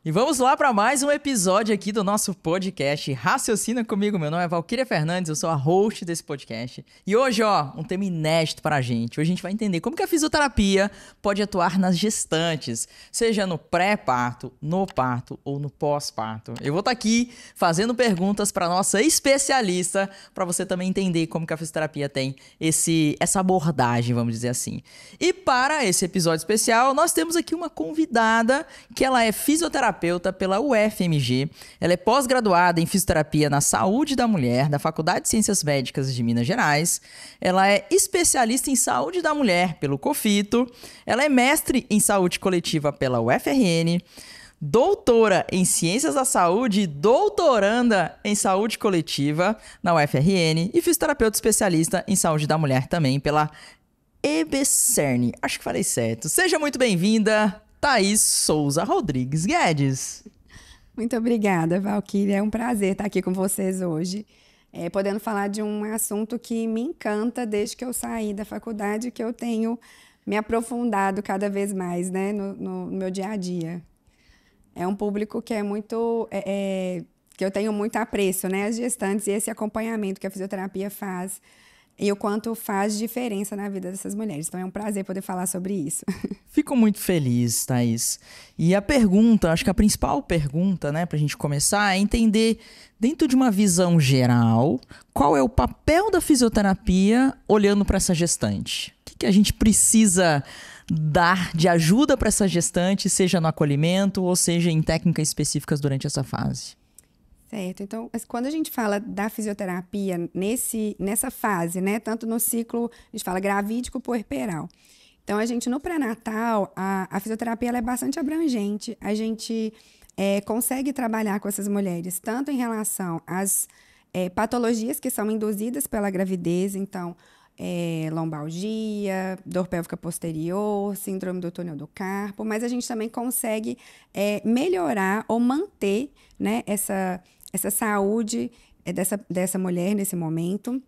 E vamos lá para mais um episódio aqui do nosso podcast Raciocina Comigo. Meu nome é Valquíria Fernandes, eu sou a host desse podcast. E hoje, um tema inédito para a gente. Hoje a gente vai entender como que a fisioterapia pode atuar nas gestantes, seja no pré-parto, no parto ou no pós-parto. Eu vou estar aqui fazendo perguntas para nossa especialista, para você também entender como que a fisioterapia tem essa abordagem, vamos dizer assim. E para esse episódio especial, nós temos aqui uma convidada que ela é fisioterapeuta pela UFMG. Ela é pós-graduada em fisioterapia na saúde da mulher, da Faculdade de Ciências Médicas de Minas Gerais. Ela é especialista em saúde da mulher pelo COFITO. Ela é mestre em saúde coletiva pela UFRN. Doutora em Ciências da Saúde e doutoranda em Saúde Coletiva na UFRN. E fisioterapeuta especialista em saúde da mulher também pela EBCERN. Acho que falei certo. Seja muito bem-vinda, Thaís Souza Rodrigues Guedes. Muito obrigada, Valquíria. É um prazer estar aqui com vocês hoje, podendo falar de um assunto que me encanta desde que eu saí da faculdade, que eu tenho me aprofundado cada vez mais, né, no meu dia a dia. É um público que é muito, que eu tenho muito apreço, né, as gestantes e esse acompanhamento que a fisioterapia faz e o quanto faz diferença na vida dessas mulheres. Então é um prazer poder falar sobre isso. Fico muito feliz, Thaís. E a pergunta, acho que a principal pergunta, né, pra gente começar é entender, dentro de uma visão geral, qual é o papel da fisioterapia olhando para essa gestante. O que a gente precisa dar de ajuda para essa gestante, seja no acolhimento ou seja em técnicas específicas durante essa fase? Certo. Então, quando a gente fala da fisioterapia nessa fase, né, tanto no ciclo, a gente fala gravídico puerperal. Então, a gente no pré-natal, a fisioterapia ela é bastante abrangente. A gente consegue trabalhar com essas mulheres, tanto em relação às patologias que são induzidas pela gravidez, então, lombalgia, dor pélvica posterior, síndrome do túnel do carpo, mas a gente também consegue melhorar ou manter, né, essa saúde dessa mulher nesse momento.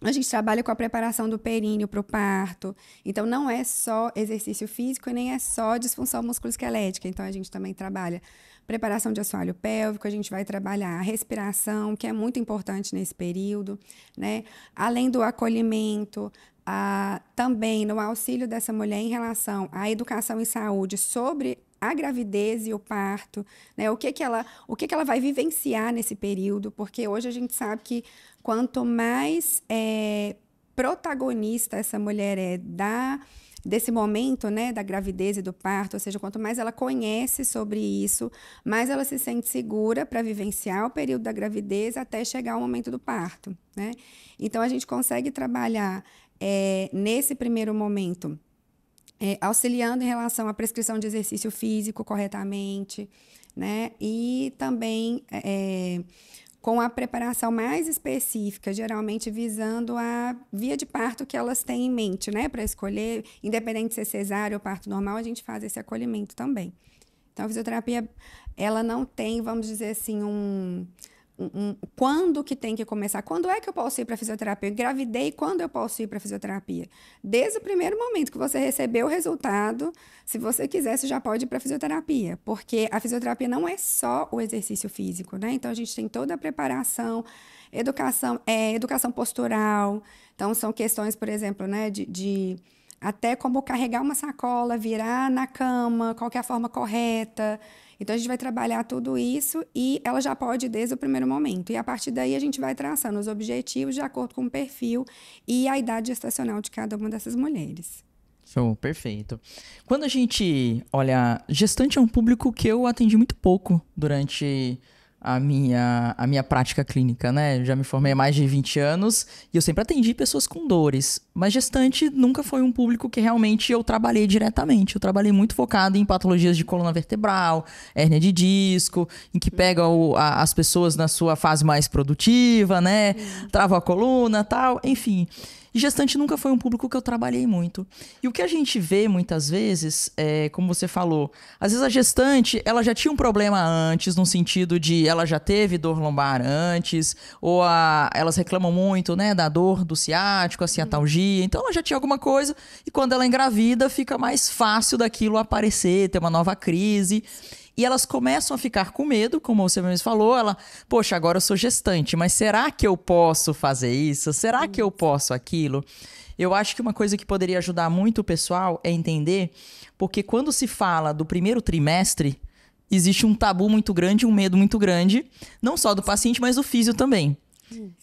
A gente trabalha com a preparação do períneo para o parto. Então, não é só exercício físico e nem é só disfunção musculoesquelética. Então, a gente também trabalha preparação de assoalho pélvico, a gente vai trabalhar a respiração, que é muito importante nesse período, né? Além do acolhimento, também no auxílio dessa mulher em relação à educação em saúde sobre a gravidez e o parto, né? O que ela vai vivenciar nesse período, porque hoje a gente sabe que quanto mais protagonista essa mulher desse momento, né, da gravidez e do parto, ou seja, quanto mais ela conhece sobre isso, mais ela se sente segura para vivenciar o período da gravidez até chegar ao momento do parto, né? Então, a gente consegue trabalhar nesse primeiro momento auxiliando em relação à prescrição de exercício físico corretamente, né? E também com a preparação mais específica, geralmente visando a via de parto que elas têm em mente, né? Para escolher, independente de ser cesárea ou parto normal, a gente faz esse acolhimento também. Então, a fisioterapia, ela não tem, vamos dizer assim, quando que tem que começar? Quando é que eu posso ir para a fisioterapia? Eu engravidei, quando eu posso ir para a fisioterapia? Desde o primeiro momento que você recebeu o resultado, se você quiser, você já pode ir para a fisioterapia, porque a fisioterapia não é só o exercício físico, né? Então, a gente tem toda a preparação, educação postural. Então, são questões, por exemplo, né, de até como carregar uma sacola, virar na cama, qual que é a forma correta. Então, a gente vai trabalhar tudo isso e ela já pode ir desde o primeiro momento. E, a partir daí, a gente vai traçando os objetivos de acordo com o perfil e a idade gestacional de cada uma dessas mulheres. Show, perfeito. Quando a gente olha, gestante é um público que eu atendi muito pouco durante a minha prática clínica, né? Eu já me formei há mais de 20 anos e eu sempre atendi pessoas com dores. Mas gestante nunca foi um público que realmente eu trabalhei diretamente. Eu trabalhei muito focado em patologias de coluna vertebral, hérnia de disco, em que pega as pessoas na sua fase mais produtiva, né? Trava a coluna, tal, enfim. E gestante nunca foi um público que eu trabalhei muito. E o que a gente vê muitas vezes, como você falou, às vezes a gestante, ela já tinha um problema antes, no sentido de ela já teve dor lombar antes, ou elas reclamam muito, né, da dor do ciático, a ciatalgia, então ela já tinha alguma coisa, e quando ela engravida, fica mais fácil daquilo aparecer, ter uma nova crise. e elas começam a ficar com medo, como você mesmo falou, poxa, agora eu sou gestante, mas será que eu posso fazer isso? Será que eu posso aquilo? Eu acho que uma coisa que poderia ajudar muito o pessoal é entender, porque quando se fala do primeiro trimestre, existe um tabu muito grande, um medo muito grande, não só do paciente, mas do físio também.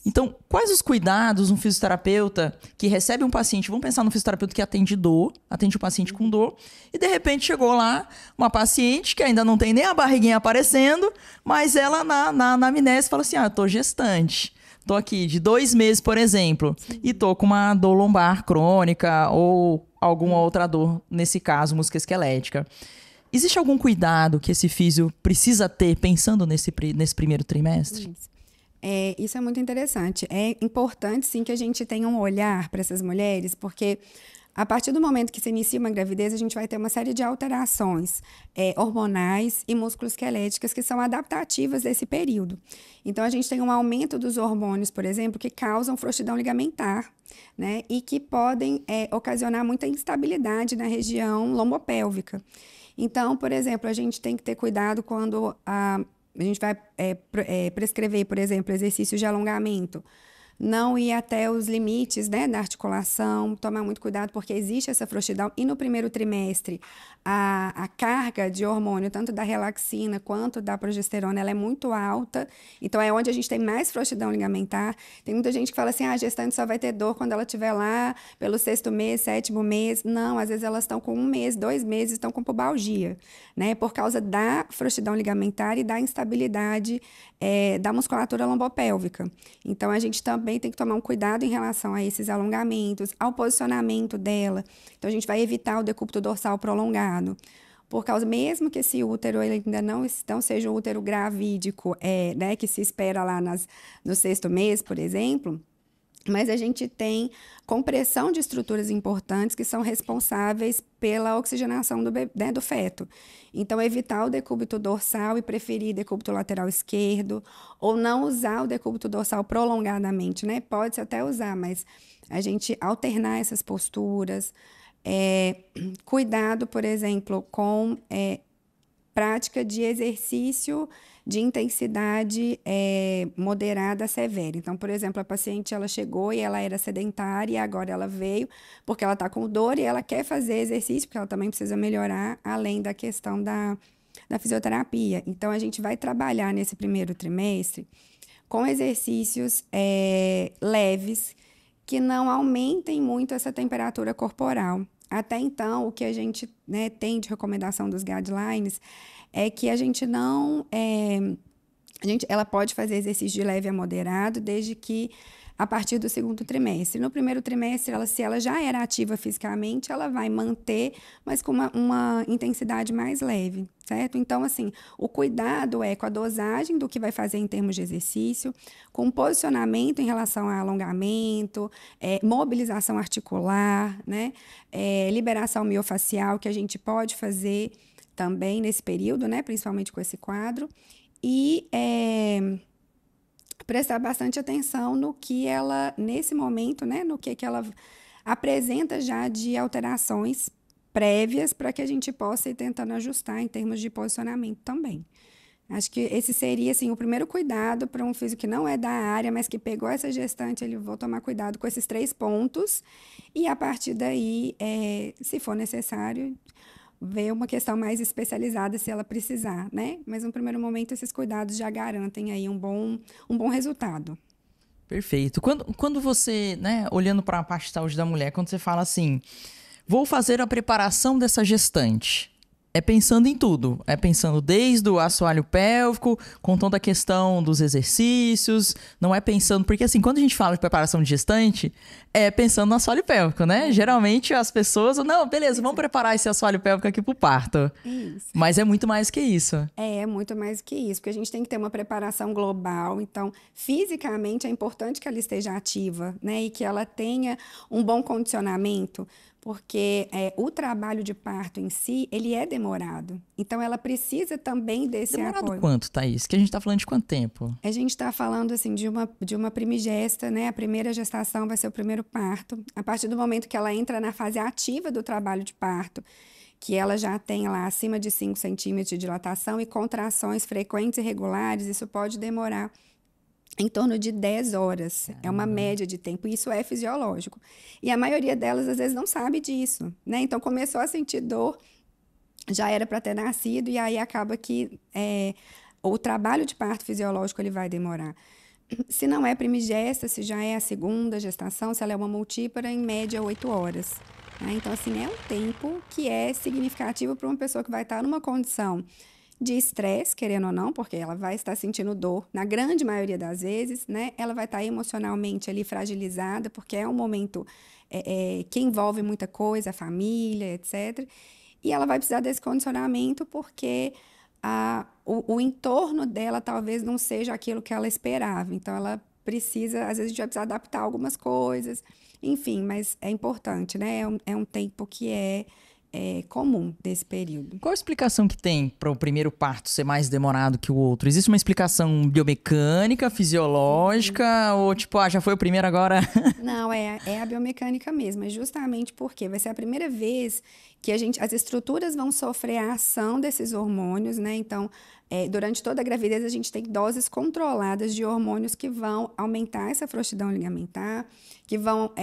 Então, quais os cuidados um fisioterapeuta que recebe um paciente, vamos pensar no fisioterapeuta que atende o paciente com dor, e de repente chegou lá uma paciente que ainda não tem nem a barriguinha aparecendo, mas ela na anamnese fala assim, eu tô gestante, tô aqui de 2 meses, por exemplo, e tô com uma dor lombar crônica ou alguma outra dor, nesse caso, musculoesquelética. Existe algum cuidado que esse físio precisa ter pensando nesse primeiro trimestre? Isso é muito interessante. É importante, sim, que a gente tenha um olhar para essas mulheres, porque a partir do momento que se inicia uma gravidez, a gente vai ter uma série de alterações hormonais e musculoesqueléticas que são adaptativas desse período. Então, a gente tem um aumento dos hormônios, por exemplo, que causam frouxidão ligamentar, né? E que podem ocasionar muita instabilidade na região lombopélvica. Então, por exemplo, a gente tem que ter cuidado quando a gente vai prescrever, por exemplo, exercícios de alongamento. Não ir até os limites, né, da articulação, tomar muito cuidado, porque existe essa frouxidão. E no primeiro trimestre, a carga de hormônio, tanto da relaxina quanto da progesterona, ela é muito alta. Então, é onde a gente tem mais frouxidão ligamentar. Tem muita gente que fala assim, a gestante só vai ter dor quando ela estiver lá pelo 6º mês, 7º mês. Não, às vezes elas estão com 1 mês, 2 meses, estão com pubalgia, né? Por causa da frouxidão ligamentar e da instabilidade da musculatura lombopélvica. Então, a gente também tem que tomar um cuidado em relação a esses alongamentos, ao posicionamento dela. Então, a gente vai evitar o decúbito dorsal prolongado. Por causa, mesmo que esse útero ele ainda não seja um útero gravídico, né, que se espera lá no 6º mês, por exemplo, mas a gente tem compressão de estruturas importantes que são responsáveis pela oxigenação do feto. Então, evitar o decúbito dorsal e preferir decúbito lateral esquerdo, ou não usar o decúbito dorsal prolongadamente, né? Pode-se até usar, mas a gente alternar essas posturas. Cuidado, por exemplo, com prática de exercício de intensidade moderada a severa. Então, por exemplo, a paciente ela chegou e ela era sedentária e agora ela veio porque ela está com dor e ela quer fazer exercício, porque ela também precisa melhorar, além da questão da fisioterapia. Então, a gente vai trabalhar nesse primeiro trimestre com exercícios leves que não aumentem muito essa temperatura corporal. Até então, o que a gente, né, tem de recomendação dos guidelines é que a gente não... ela pode fazer exercício de leve a moderado, desde que a partir do 2º trimestre. No primeiro trimestre, se ela já era ativa fisicamente, ela vai manter, mas com uma intensidade mais leve, certo? Então, assim, o cuidado é com a dosagem do que vai fazer em termos de exercício, com posicionamento em relação a alongamento, mobilização articular, né? Liberação miofacial, que a gente pode fazer também nesse período, né? Principalmente com esse quadro. E prestar bastante atenção no que ela, nesse momento, né, no que ela apresenta já de alterações prévias para que a gente possa ir tentando ajustar em termos de posicionamento também. Acho que esse seria, assim, o primeiro cuidado para um físico que não é da área, mas que pegou essa gestante, ele vai tomar cuidado com esses 3 pontos e, a partir daí, se for necessário, ver uma questão mais especializada se ela precisar, né? Mas no primeiro momento esses cuidados já garantem aí um bom resultado. Perfeito. Quando você, né, olhando para a parte de saúde da mulher, quando você fala assim, vou fazer a preparação dessa gestante, é pensando em tudo. É pensando desde o assoalho pélvico, com toda a questão dos exercícios. Não é pensando... Porque, assim, quando a gente fala de preparação de gestante, é pensando no assoalho pélvico, né? Geralmente, as pessoas... Não, beleza, vamos preparar esse assoalho pélvico aqui pro parto. Isso. Mas é muito mais que isso. É muito mais que isso, porque a gente tem que ter uma preparação global. Então, fisicamente, é importante que ela esteja ativa, né? E que ela tenha um bom condicionamento, porque o trabalho de parto em si, ele é demorado. Então, ela precisa também desse apoio. Demorado quanto, Thaís? Que a gente está falando de quanto tempo? A gente está falando, assim, de uma primigesta, né? A primeira gestação vai ser o primeiro parto. A partir do momento que ela entra na fase ativa do trabalho de parto, que ela já tem lá acima de 5 centímetros de dilatação e contrações frequentes e regulares, isso pode demorar em torno de 10 horas. É uma média de tempo, e isso é fisiológico. E a maioria delas, às vezes, não sabe disso, né? Então, começou a sentir dor, já era para ter nascido, e aí acaba que o trabalho de parto fisiológico ele vai demorar. Se não é primigesta, se já é a segunda gestação, se ela é uma multípara, em média 8 horas. Né? Então, assim, é um tempo que é significativo para uma pessoa que vai estar numa condição de estresse, querendo ou não, porque ela vai estar sentindo dor, na grande maioria das vezes, né? Ela vai estar emocionalmente ali fragilizada, porque é um momento que envolve muita coisa, a família, etc. E ela vai precisar desse condicionamento porque o entorno dela talvez não seja aquilo que ela esperava. Então, ela precisa, às vezes, a gente vai precisar adaptar algumas coisas, enfim, mas é importante, né? É um tempo que é comum desse período. Qual a explicação que tem para o primeiro parto ser mais demorado que o outro? Existe uma explicação biomecânica, fisiológica, ou tipo, já foi o primeiro agora? Não, é a biomecânica mesmo, é justamente porque vai ser a primeira vez que as estruturas vão sofrer a ação desses hormônios, né? Então, durante toda a gravidez, a gente tem doses controladas de hormônios que vão aumentar essa frouxidão ligamentar, que vão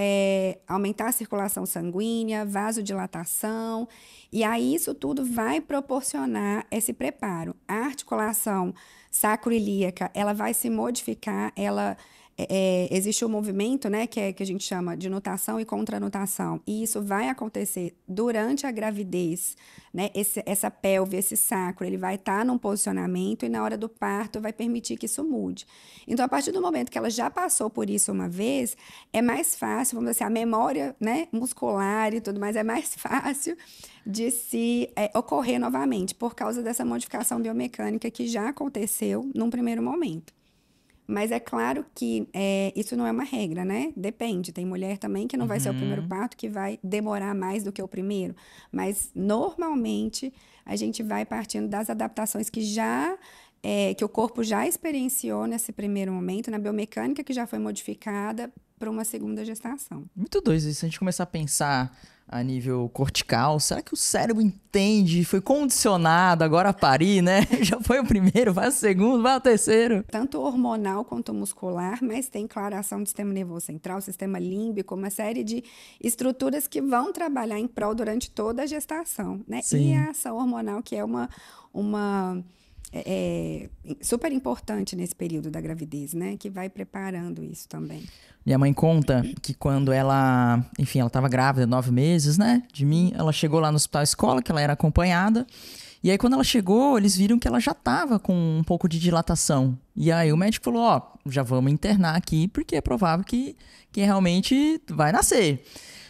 aumentar a circulação sanguínea, vasodilatação, e aí isso tudo vai proporcionar esse preparo. A articulação sacroiliaca, ela vai se modificar, existe um movimento, né, que a gente chama de nutação e contranutação, e isso vai acontecer durante a gravidez, né? Essa pelve, esse sacro, ele vai estar num posicionamento e na hora do parto vai permitir que isso mude. Então, a partir do momento que ela já passou por isso uma vez, é mais fácil, vamos dizer assim, a memória, né, muscular e tudo mais, é mais fácil de se ocorrer novamente, por causa dessa modificação biomecânica que já aconteceu num primeiro momento. Mas é claro que isso não é uma regra, né? Depende. Tem mulher também que não vai ser o primeiro parto, que vai demorar mais do que o primeiro. Mas, normalmente, a gente vai partindo das adaptações que o corpo já experienciou nesse primeiro momento, na biomecânica que já foi modificada para uma segunda gestação. Muito doido isso. Se a gente começar a pensar a nível cortical, será que o cérebro entende, foi condicionado agora a parir, né? Já foi o primeiro, vai o segundo, vai o terceiro. Tanto hormonal quanto muscular, mas tem, claro, a ação do sistema nervoso central, sistema límbico, uma série de estruturas que vão trabalhar em prol durante toda a gestação, né? Sim. E a ação hormonal, que é uma super importante nesse período da gravidez, né? Que vai preparando isso também. Minha mãe conta que quando ela estava grávida, 9 meses, né, de mim, ela chegou lá no hospital escola, que ela era acompanhada, e aí quando ela chegou, eles viram que ela já estava com um pouco de dilatação. E aí o médico falou, já vamos internar aqui, porque é provável que realmente vai nascer.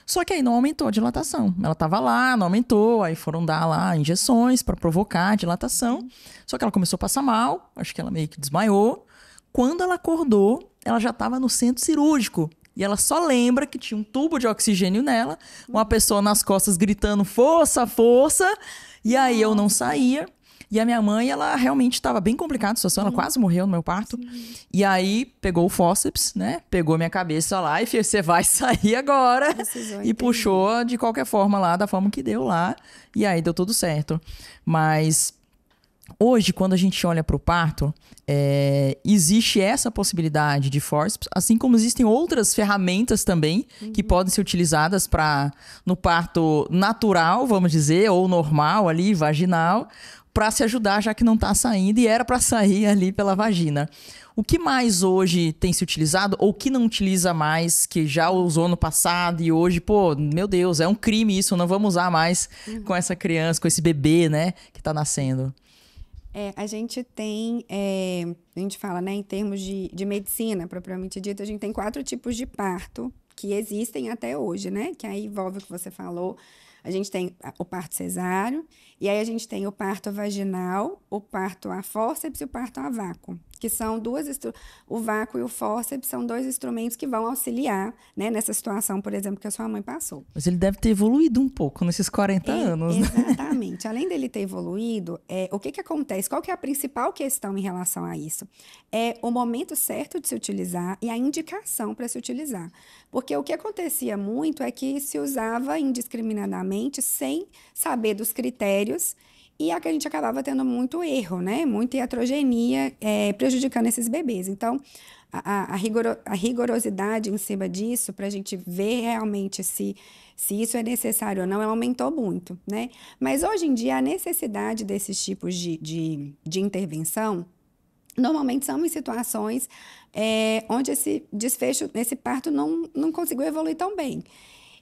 Só que aí não aumentou a dilatação. Ela estava lá, não aumentou, aí foram dar lá injeções para provocar a dilatação. Só que ela começou a passar mal, acho que ela meio que desmaiou. Quando ela acordou, ela já estava no centro cirúrgico. E ela só lembra que tinha um tubo de oxigênio nela, uma pessoa nas costas gritando, força, força. E aí eu não saía. E a minha mãe, ela realmente estava bem complicada a situação, ela quase morreu no meu parto. Sim. E aí pegou o fórceps, né? Pegou minha cabeça lá e fez, você vai sair agora. E puxou de qualquer forma lá, da forma que deu lá. E aí deu tudo certo. Mas hoje, quando a gente olha para o parto, existe essa possibilidade de fórceps, assim como existem outras ferramentas também que podem ser utilizadas no parto natural, vamos dizer, ou normal ali, vaginal, para se ajudar, já que não está saindo e era para sair ali pela vagina. O que mais hoje tem se utilizado ou que não utiliza mais, que já usou no passado e hoje, meu Deus, é um crime isso, não vamos usar mais com essa criança, com esse bebê, né, que está nascendo? A gente tem, a gente fala, né, em termos de medicina, propriamente dita, a gente tem 4 tipos de parto que existem até hoje, né, que aí envolve o que você falou. A gente tem o parto cesáreo, e aí a gente tem o parto vaginal, o parto a fórceps e o parto a vácuo. que são o vácuo e o fórceps são 2 instrumentos que vão auxiliar, né, nessa situação, por exemplo, que a sua mãe passou. Mas ele deve ter evoluído um pouco nesses 40 anos, né? Exatamente. Além dele ter evoluído, o que acontece? Qual que é a principal questão em relação a isso? É o momento certo de se utilizar e a indicação para se utilizar. Porque o que acontecia muito é que se usava indiscriminadamente, sem saber dos critérios, e a gente acabava tendo muito erro, né? Muita iatrogenia, prejudicando esses bebês. Então, a rigorosidade em cima disso, para a gente ver realmente se isso é necessário ou não, ela aumentou muito, né? Mas hoje em dia, a necessidade desses tipos de intervenção, normalmente são em situações onde esse desfecho, esse parto não conseguiu evoluir tão bem.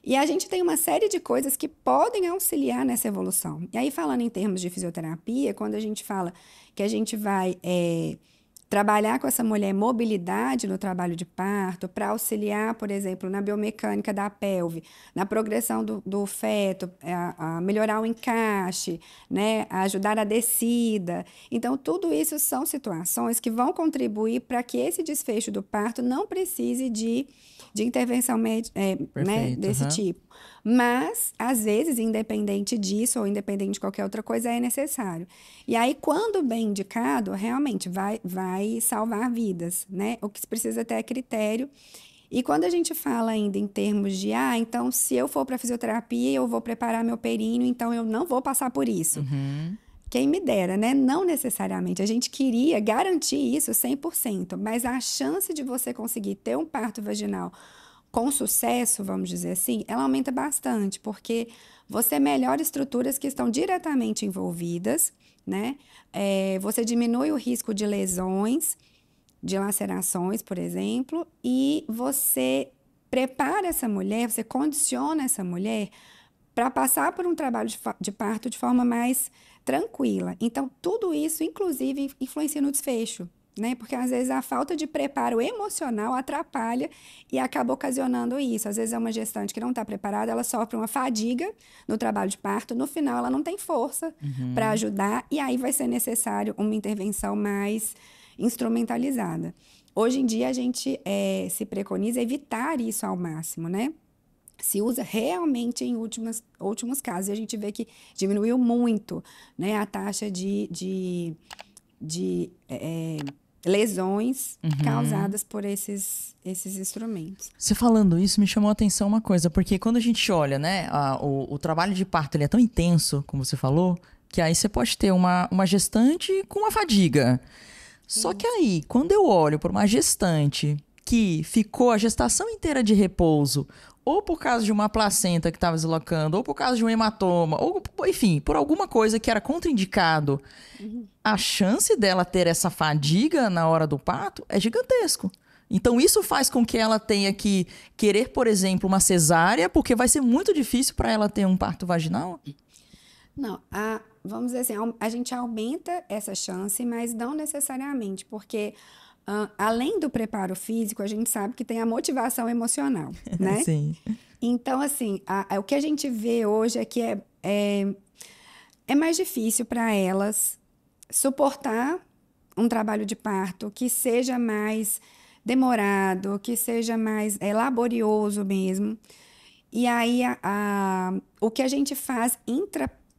E a gente tem uma série de coisas que podem auxiliar nessa evolução. E aí, falando em termos de fisioterapia, quando a gente fala que a gente vai trabalhar com essa mulher mobilidade no trabalho de parto, para auxiliar, por exemplo, na biomecânica da pelve, na progressão do feto, a melhorar o encaixe, né, a ajudar a descida. Então, tudo isso são situações que vão contribuir para que esse desfecho do parto não precise de intervenção médica, né, desse tipo. Mas, às vezes, independente disso ou independente de qualquer outra coisa, é necessário. E aí, quando bem indicado, realmente vai salvar vidas, né? O que se precisa ter é critério. E quando a gente fala ainda em termos de, então, se eu for para fisioterapia, eu vou preparar meu períneo, então eu não vou passar por isso. Quem me dera, né? Não necessariamente. A gente queria garantir isso 100%, mas a chance de você conseguir ter um parto vaginal com sucesso, vamos dizer assim, ela aumenta bastante, porque você melhora estruturas que estão diretamente envolvidas, né? Você diminui o risco de lesões, de lacerações, por exemplo, e você prepara essa mulher, você condiciona essa mulher para passar por um trabalho de parto de forma mais tranquila. Então, tudo isso, inclusive, influencia no desfecho, né? Porque, às vezes, a falta de preparo emocional atrapalha e acaba ocasionando isso. Às vezes, é uma gestante que não está preparada, ela sofre uma fadiga no trabalho de parto, no final, ela não tem força para ajudar, e aí vai ser necessário uma intervenção mais instrumentalizada. Hoje em dia, a gente se preconiza evitar isso ao máximo, né? Se usa realmente em últimos casos. E a gente vê que diminuiu muito, né, a taxa de lesões causadas por esses instrumentos. Você falando isso me chamou a atenção uma coisa, porque quando a gente olha, né, o trabalho de parto ele é tão intenso, como você falou, que aí você pode ter uma gestante com uma fadiga. Só que aí, quando eu olho para uma gestante que ficou a gestação inteira de repouso, ou por causa de uma placenta que estava deslocando, ou por causa de um hematoma, ou, enfim, por alguma coisa que era contraindicado, a chance dela ter essa fadiga na hora do parto é gigantesco. Então, isso faz com que ela tenha que querer, por exemplo, uma cesárea, porque vai ser muito difícil para ela ter um parto vaginal? Não, vamos dizer assim, a gente aumenta essa chance, mas não necessariamente, porque além do preparo físico, a gente sabe que tem a motivação emocional, né? Sim. Então, assim, o que a gente vê hoje é que é mais difícil para elas suportar um trabalho de parto que seja mais demorado, que seja mais laborioso mesmo. E aí, o que a gente faz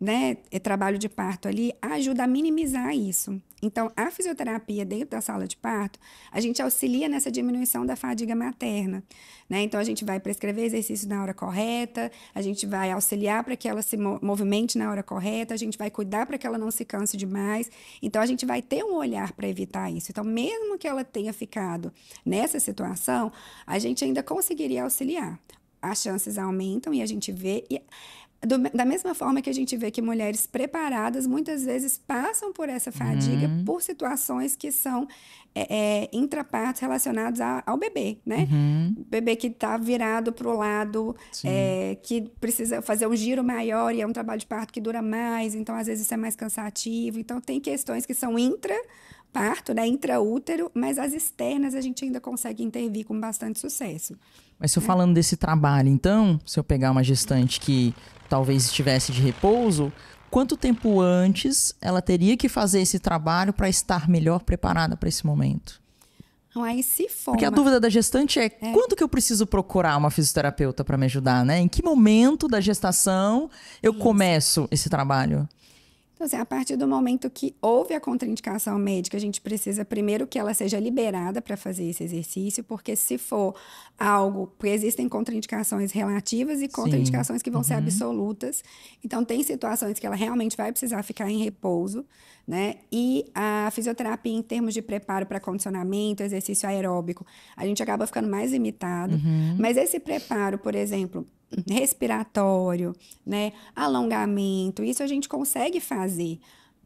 né, trabalho de parto ali ajuda a minimizar isso. Então, a fisioterapia dentro da sala de parto, a gente auxilia nessa diminuição da fadiga materna, né? Então, a gente vai prescrever exercícios na hora correta, a gente vai auxiliar para que ela se movimente na hora correta, a gente vai cuidar para que ela não se canse demais. Então, a gente vai ter um olhar para evitar isso. Então, mesmo que ela tenha ficado nessa situação, a gente ainda conseguiria auxiliar. As chances aumentam e a gente vê... Da mesma forma que a gente vê que mulheres preparadas muitas vezes passam por essa fadiga por situações que são intrapartos relacionados ao bebê, né? O bebê que está virado para o lado, que precisa fazer um giro maior e é um trabalho de parto que dura mais, então às vezes isso é mais cansativo. Então tem questões que são intraparto, né? Intraútero, mas as externas a gente ainda consegue intervir com bastante sucesso. Mas se eu falando desse trabalho, então, se eu pegar uma gestante que talvez estivesse de repouso, quanto tempo antes ela teria que fazer esse trabalho para estar melhor preparada para esse momento? Então, aí, se for Porque a dúvida da gestante é quando que eu preciso procurar uma fisioterapeuta para me ajudar, né? Em que momento da gestação eu começo esse trabalho? Então, assim, a partir do momento que houve a contraindicação médica, a gente precisa primeiro que ela seja liberada para fazer esse exercício, porque se for algo, porque existem contraindicações relativas e contraindicações que vão ser absolutas. Então, tem situações que ela realmente vai precisar ficar em repouso, né? E a fisioterapia, em termos de preparo para condicionamento, exercício aeróbico, a gente acaba ficando mais limitado. Mas esse preparo, por exemplo, respiratório, né, alongamento, isso a gente consegue fazer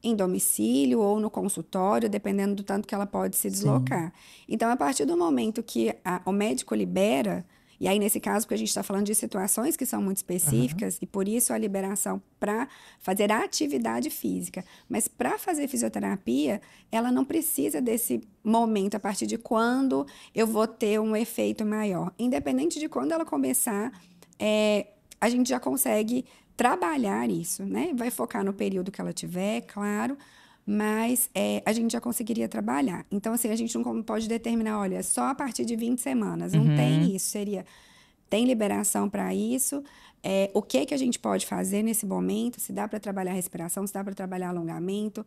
em domicílio ou no consultório, dependendo do tanto que ela pode se deslocar. Então, a partir do momento que o médico libera, e aí nesse caso, porque a gente está falando de situações que são muito específicas, e por isso a liberação para fazer a atividade física. Mas para fazer fisioterapia, ela não precisa desse momento, a partir de quando eu vou ter um efeito maior. Independente de quando ela começar, a gente já consegue trabalhar isso, né? Vai focar no período que ela tiver, claro, mas a gente já conseguiria trabalhar. Então, assim, a gente não pode determinar, olha, só a partir de 20 semanas. Não tem isso, tem liberação para isso. O que a gente pode fazer nesse momento? Se dá para trabalhar respiração, se dá para trabalhar alongamento,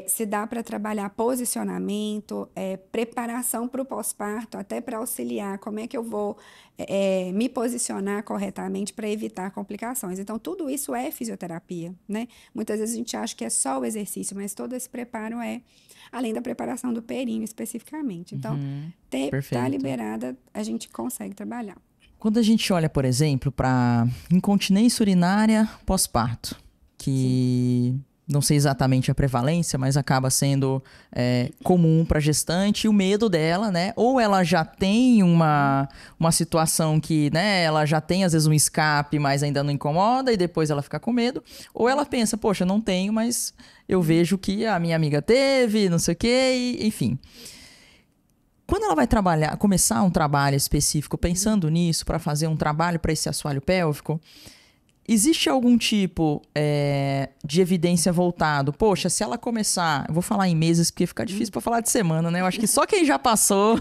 se dá para trabalhar posicionamento, preparação para o pós-parto, até para auxiliar como é que eu vou me posicionar corretamente para evitar complicações. Então, tudo isso é fisioterapia, né? Muitas vezes a gente acha que é só o exercício, mas todo esse preparo além da preparação do períneo especificamente. Então, tá liberada, a gente consegue trabalhar. Quando a gente olha, por exemplo, para incontinência urinária pós-parto, que não sei exatamente a prevalência, mas acaba sendo comum para gestante, e o medo dela, né? Ou ela já tem uma situação que, né, ela já tem às vezes um escape, mas ainda não incomoda, e depois ela fica com medo. Ou ela pensa, poxa, não tenho, mas eu vejo que a minha amiga teve, não sei o quê, enfim. Quando ela vai começar um trabalho específico, pensando nisso, para fazer um trabalho para esse assoalho pélvico, existe algum tipo de evidência voltado? Poxa, se ela começar... Eu vou falar em meses, porque fica difícil para falar de semana, né? Eu acho que só quem já passou,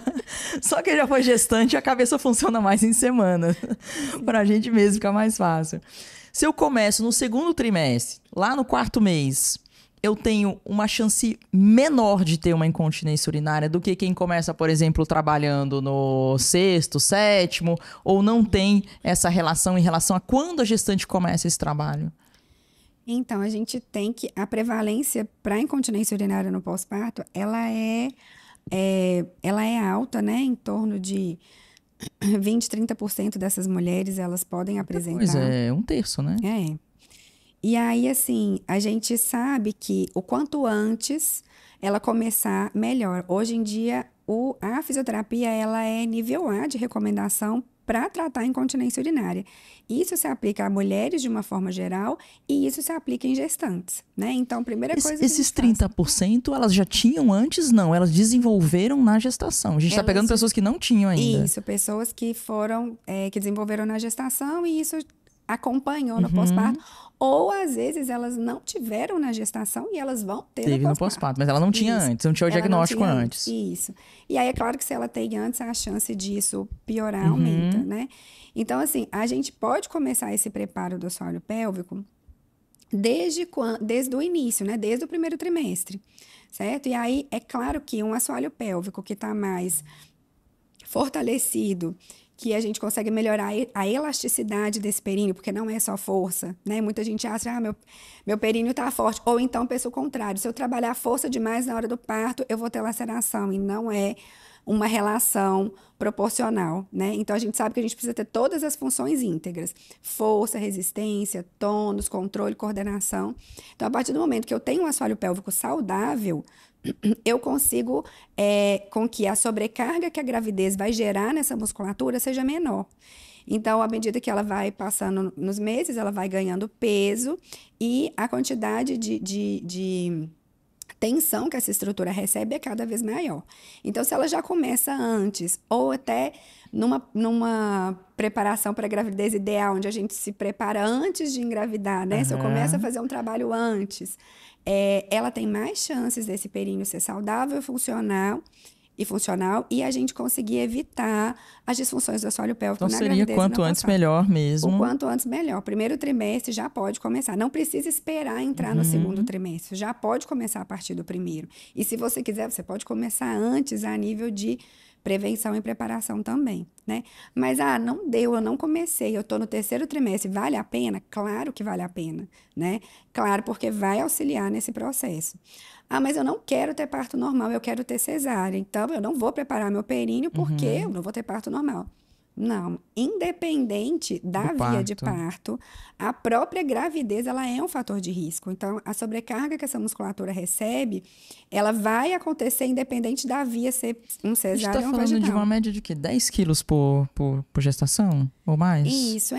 só quem já foi gestante, a cabeça funciona mais em semana. Para a gente mesmo fica mais fácil. Se eu começo no segundo trimestre, lá no 4º mês, eu tenho uma chance menor de ter uma incontinência urinária do que quem começa, por exemplo, trabalhando no 6º, 7º, ou não tem essa relação em relação a quando a gestante começa esse trabalho? Então, a gente tem que... A prevalência para incontinência urinária no pós-parto, ela é alta, né? Em torno de 20%, 30% dessas mulheres, elas podem apresentar. Pois é, 1/3, né? E aí, assim, a gente sabe que o quanto antes ela começar, melhor. Hoje em dia, a fisioterapia, ela é nível A de recomendação para tratar a incontinência urinária. Isso se aplica a mulheres de uma forma geral e isso se aplica em gestantes, né? Então, a primeira coisa que esses 30%, elas já tinham antes? Não, elas desenvolveram na gestação. A gente está pegando pessoas que não tinham ainda. Isso, pessoas que foram, que desenvolveram na gestação e isso acompanhou no pós-parto. Ou, às vezes, elas não tiveram na gestação e elas vão ter Teve no pós-parto, mas ela não tinha antes, não tinha o diagnóstico antes. Isso. E aí, é claro que se ela tem antes, a chance disso piorar aumenta, né? Então, assim, a gente pode começar esse preparo do assoalho pélvico desde o início, né? Desde o 1º trimestre, certo? E aí, é claro que um assoalho pélvico que está mais fortalecido, que a gente consegue melhorar a elasticidade desse períneo, porque não é só força, né? Muita gente acha, meu períneo tá forte. Ou então, pensa o contrário, se eu trabalhar força demais na hora do parto, eu vou ter laceração, e não é uma relação proporcional, né? Então, a gente sabe que a gente precisa ter todas as funções íntegras. Força, resistência, tônus, controle, coordenação. Então, a partir do momento que eu tenho um assoalho pélvico saudável, eu consigo com que a sobrecarga que a gravidez vai gerar nessa musculatura seja menor. Então, à medida que ela vai passando nos meses, ela vai ganhando peso e a quantidade de tensão que essa estrutura recebe é cada vez maior. Então, se ela já começa antes, ou até numa preparação para a gravidez ideal, onde a gente se prepara antes de engravidar, né? Se eu começo a fazer um trabalho antes, ela tem mais chances desse períneo ser saudável e funcional, e a gente conseguir evitar as disfunções do assoalho pélvico Então na seria gravidez e quanto na antes pós-parto. melhor O mesmo. quanto antes melhor. Primeiro trimestre já pode começar. Não precisa esperar entrar no segundo trimestre. Já pode começar a partir do primeiro. E se você quiser, você pode começar antes a nível de prevenção e preparação também, né? Mas, não deu, eu não comecei, eu estou no terceiro trimestre, vale a pena? Claro que vale a pena, né? Claro, porque vai auxiliar nesse processo. Mas eu não quero ter parto normal, eu quero ter cesárea. Então, eu não vou preparar meu períneo porque eu não vou ter parto normal. Não, independente da via de parto, a própria gravidez, ela é um fator de risco. Então, a sobrecarga que essa musculatura recebe, ela vai acontecer independente da via ser um cesárea ou um vaginal. A gente tá falando de uma média de quê? 10 quilos por gestação? Ou mais? Isso,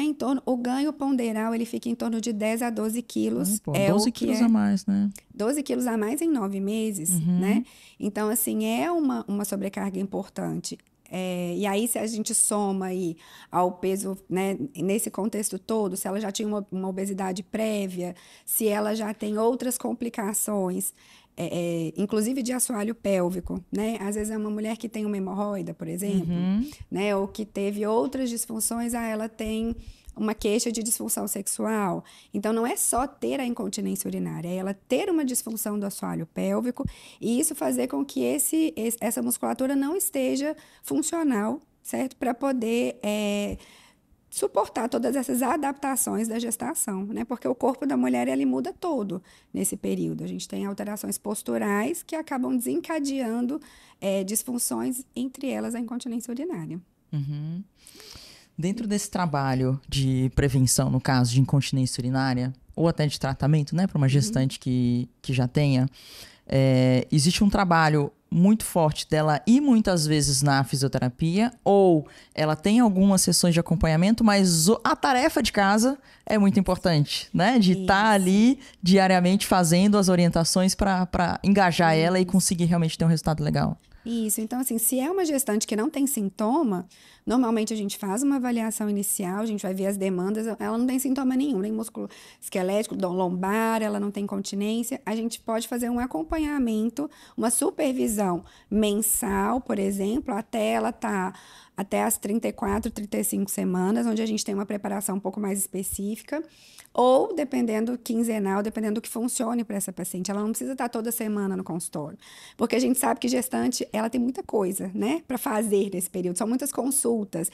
o ganho ponderal, ele fica em torno de 10 a 12 quilos. 12 quilos a mais, né? 12 quilos a mais em 9 meses, né? Então, assim, é uma sobrecarga importante. E aí, se a gente soma aí ao peso, né, nesse contexto todo, se ela já tinha uma obesidade prévia, se ela já tem outras complicações, inclusive de assoalho pélvico, né? Às vezes é uma mulher que tem uma hemorroida, por exemplo, né? Ou que teve outras disfunções, ela tem uma queixa de disfunção sexual. Então, não é só ter a incontinência urinária, é ela ter uma disfunção do assoalho pélvico e isso fazer com que essa musculatura não esteja funcional, certo? Para poder suportar todas essas adaptações da gestação, né? Porque o corpo da mulher, ele muda todo nesse período. A gente tem alterações posturais que acabam desencadeando disfunções, entre elas a incontinência urinária. Dentro desse trabalho de prevenção, no caso de incontinência urinária, ou até de tratamento, né, para uma gestante que já tenha, existe um trabalho muito forte dela ir muitas vezes na fisioterapia, ou ela tem algumas sessões de acompanhamento, mas a tarefa de casa é muito importante, né? De estar ali diariamente fazendo as orientações para engajar ela e conseguir realmente ter um resultado legal. Isso, então assim, se é uma gestante que não tem sintoma, normalmente a gente faz uma avaliação inicial, a gente vai ver as demandas, ela não tem sintoma nenhum, nem músculo esquelético, lombar, ela não tem incontinência, a gente pode fazer um acompanhamento, uma supervisão mensal, por exemplo, até ela estar até as 34, 35 semanas, onde a gente tem uma preparação um pouco mais específica, ou dependendo quinzenal, dependendo do que funcione para essa paciente. Ela não precisa estar toda semana no consultório, porque a gente sabe que gestante, ela tem muita coisa, né, para fazer nesse período. São muitas consultas.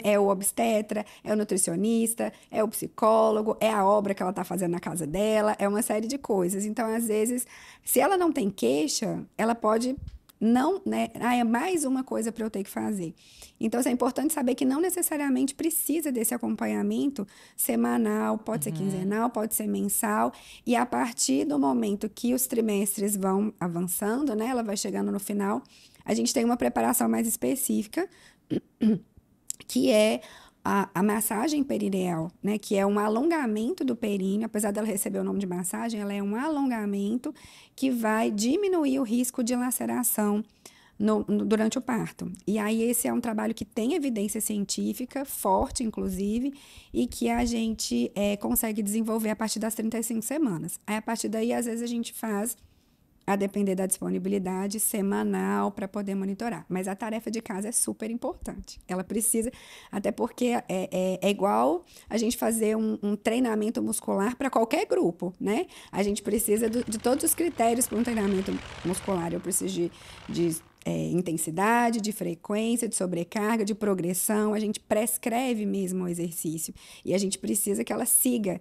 É o obstetra, é o nutricionista, é o psicólogo, é a obra que ela está fazendo na casa dela, é uma série de coisas. Então, às vezes, se ela não tem queixa, ela pode não, né? É mais uma coisa para eu ter que fazer. Então, é importante saber que não necessariamente precisa desse acompanhamento semanal, pode ser quinzenal, pode ser mensal, e a partir do momento que os trimestres vão avançando, né? Ela vai chegando no final, a gente tem uma preparação mais específica, que é a massagem perineal, né, que é um alongamento do períneo, apesar dela receber o nome de massagem, ela é um alongamento que vai diminuir o risco de laceração durante o parto. E aí esse é um trabalho que tem evidência científica, forte inclusive, e que a gente consegue desenvolver a partir das 35 semanas. Aí a partir daí, às vezes a gente faz, a depender da disponibilidade, semanal para poder monitorar. Mas a tarefa de casa é super importante. Ela precisa, até porque é igual a gente fazer um treinamento muscular para qualquer grupo, né? A gente precisa de todos os critérios para um treinamento muscular. Eu preciso de intensidade, de frequência, de sobrecarga, de progressão. A gente prescreve mesmo o exercício. E a gente precisa que ela siga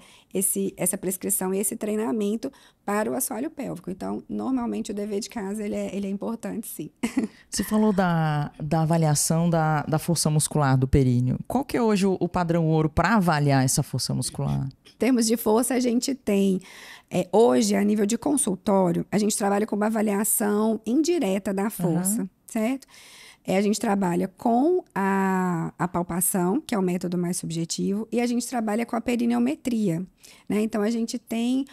essa prescrição e esse treinamento para o assoalho pélvico. Então, normalmente, o dever de casa ele é importante, sim. Você falou da avaliação da força muscular do períneo. Qual que é hoje o padrão ouro para avaliar essa força muscular? Em termos de força, a gente tem... hoje, a nível de consultório, a gente trabalha com uma avaliação indireta da força, certo? A gente trabalha com a palpação, que é o método mais subjetivo, e a gente trabalha com a perineometria, né? Então, a gente tem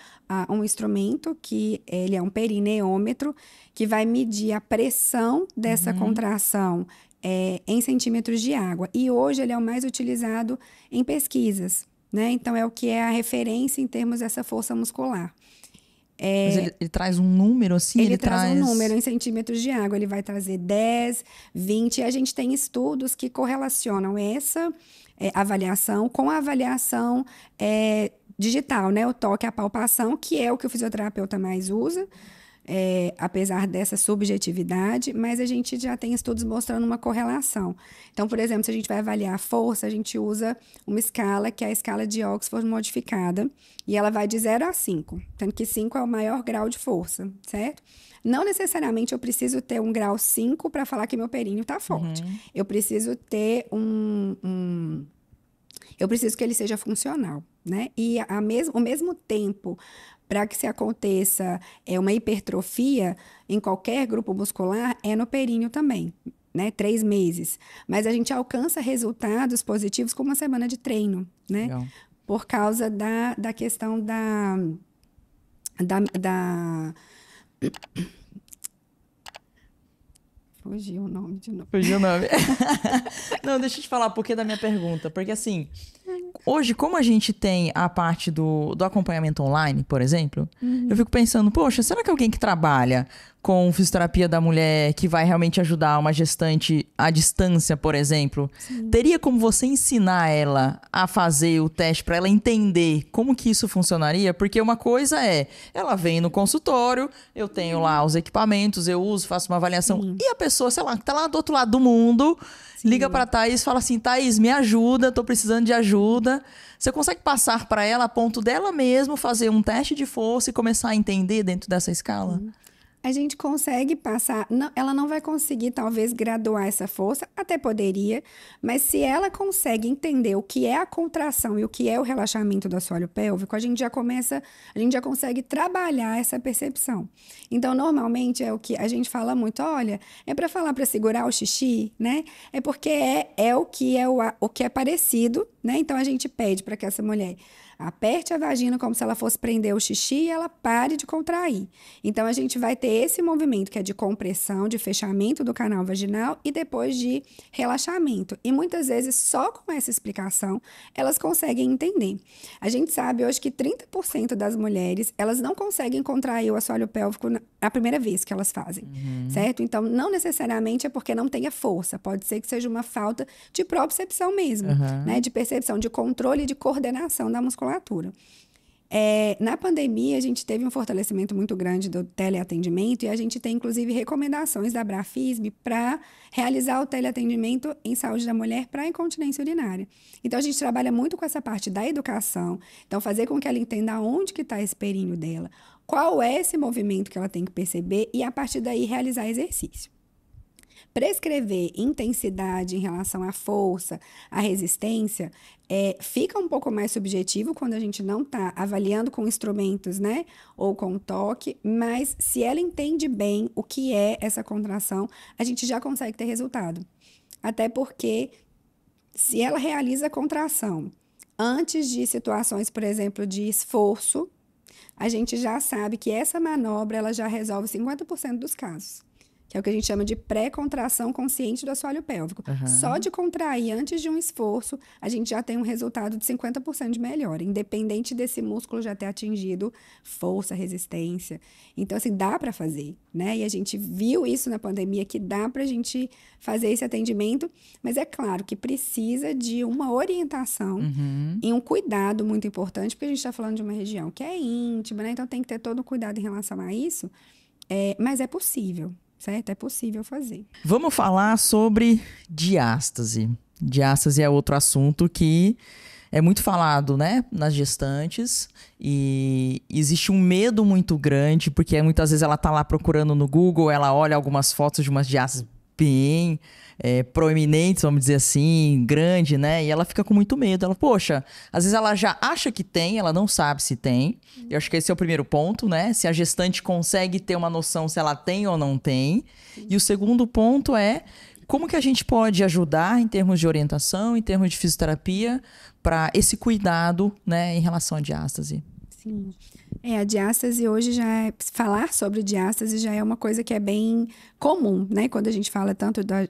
um instrumento que ele é um perineômetro, que vai medir a pressão dessa contração em centímetros de água. E hoje ele é o mais utilizado em pesquisas, né? Então, é o que é a referência em termos dessa força muscular. Mas ele traz um número assim? Ele traz um número em centímetros de água. Ele vai trazer 10, 20. E a gente tem estudos que correlacionam essa avaliação com a avaliação digital, né? O toque, a palpação, que é o que o fisioterapeuta mais usa, apesar dessa subjetividade, mas a gente já tem estudos mostrando uma correlação. Então, por exemplo, se a gente vai avaliar a força, a gente usa uma escala, que é a escala de Oxford modificada, e ela vai de 0 a 5, sendo que 5 é o maior grau de força, certo? Não necessariamente eu preciso ter um grau 5 para falar que meu períneo está forte. Eu preciso ter eu preciso que ele seja funcional, né? E ao mesmo tempo, para que se aconteça uma hipertrofia em qualquer grupo muscular, é no períneo também, né? 3 meses. Mas a gente alcança resultados positivos com uma semana de treino, né? Legal. Por causa da questão da Fugiu o nome de novo. Fugiu o nome. Não, deixa eu te falar por que da minha pergunta. Porque assim, hoje, como a gente tem a parte do acompanhamento online, por exemplo, eu fico pensando, poxa, será que alguém que trabalha com fisioterapia da mulher, que vai realmente ajudar uma gestante à distância, por exemplo, teria como você ensinar ela a fazer o teste para ela entender como que isso funcionaria? Porque uma coisa ela vem no consultório, eu tenho lá os equipamentos, eu uso, faço uma avaliação, e a pessoa, sei lá, que tá lá do outro lado do mundo, liga pra Thaís e fala assim, Thaís, me ajuda, tô precisando de ajuda. Você consegue passar para ela a ponto dela mesmo fazer um teste de força e começar a entender dentro dessa escala? A gente consegue passar, ela não vai conseguir talvez graduar essa força, até poderia, mas se ela consegue entender o que é a contração e o que é o relaxamento do assoalho pélvico, a gente já consegue trabalhar essa percepção. Então, normalmente é o que a gente fala muito, olha, é para falar para segurar o xixi, né? É porque o que é parecido, né? Então a gente pede para que essa mulher aperte a vagina como se ela fosse prender o xixi e ela pare de contrair. Então, a gente vai ter esse movimento que é de compressão, de fechamento do canal vaginal e depois de relaxamento. E muitas vezes, só com essa explicação, elas conseguem entender. A gente sabe hoje que 30% das mulheres, elas não conseguem contrair o assoalho pélvico na primeira vez que elas fazem, certo? Então, não necessariamente é porque não tenha força. Pode ser que seja uma falta de propriocepção mesmo, né? De percepção, de controle e de coordenação da musculatura. Na pandemia, a gente teve um fortalecimento muito grande do teleatendimento e a gente tem, inclusive, recomendações da Brafisme para realizar o teleatendimento em saúde da mulher para incontinência urinária. Então, a gente trabalha muito com essa parte da educação, então fazer com que ela entenda onde que está esse períneo dela, qual é esse movimento que ela tem que perceber e, a partir daí, realizar exercício. Prescrever intensidade em relação à força, à resistência, fica um pouco mais subjetivo quando a gente não está avaliando com instrumentos, né? Ou com toque, mas se ela entende bem o que é essa contração, a gente já consegue ter resultado. Até porque, se ela realiza a contração antes de situações, por exemplo, de esforço, a gente já sabe que essa manobra ela já resolve 50% dos casos. Que é o que a gente chama de pré-contração consciente do assoalho pélvico. Só de contrair antes de um esforço, a gente já tem um resultado de 50% de melhora, independente desse músculo já ter atingido força, resistência. Então, assim, dá para fazer, né? E a gente viu isso na pandemia, que dá para a gente fazer esse atendimento, mas é claro que precisa de uma orientação e um cuidado muito importante, porque a gente está falando de uma região que é íntima, né? Então, tem que ter todo o cuidado em relação a isso, mas é possível. Certo? É possível fazer. Vamos falar sobre diástase. Diástase é outro assunto que é muito falado, né, nas gestantes, e existe um medo muito grande, porque muitas vezes ela tá lá procurando no Google, ela olha algumas fotos de umas diástases bem proeminentes, vamos dizer assim, grande, né? E ela fica com muito medo. Ela, poxa, às vezes ela já acha que tem, ela não sabe se tem. Eu acho que esse é o primeiro ponto, né? Se a gestante consegue ter uma noção se ela tem ou não tem. E o segundo ponto é como que a gente pode ajudar em termos de orientação, em termos de fisioterapia, para esse cuidado, né, em relação à diástase. Sim. A diástase hoje falar sobre diástase já é uma coisa que é bem comum, né? Quando a gente fala tanto da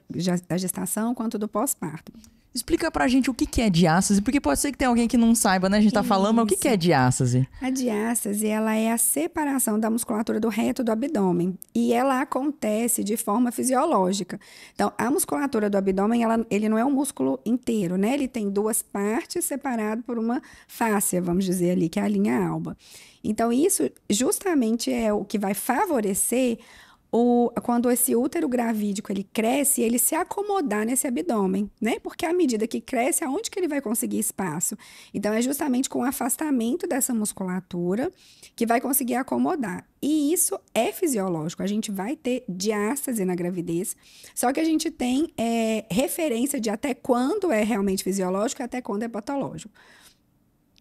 gestação quanto do pós-parto. Explica pra gente o que é diástase, porque pode ser que tenha alguém que não saiba, né? A gente tá falando, mas o que é diástase? A diástase, ela é a separação da musculatura do reto do abdômen. E ela acontece de forma fisiológica. Então, a musculatura do abdômen, ele não é um músculo inteiro, né? Ele tem duas partes separadas por uma fáscia, vamos dizer ali, que é a linha alba. Então, isso justamente é o que vai favorecer quando esse útero gravídico ele cresce, ele se acomodar nesse abdômen, né? Porque à medida que cresce, aonde que ele vai conseguir espaço? Então, é justamente com o afastamento dessa musculatura que vai conseguir acomodar. E isso é fisiológico. A gente vai ter diástase na gravidez, só que a gente tem referência de até quando é realmente fisiológico e até quando é patológico.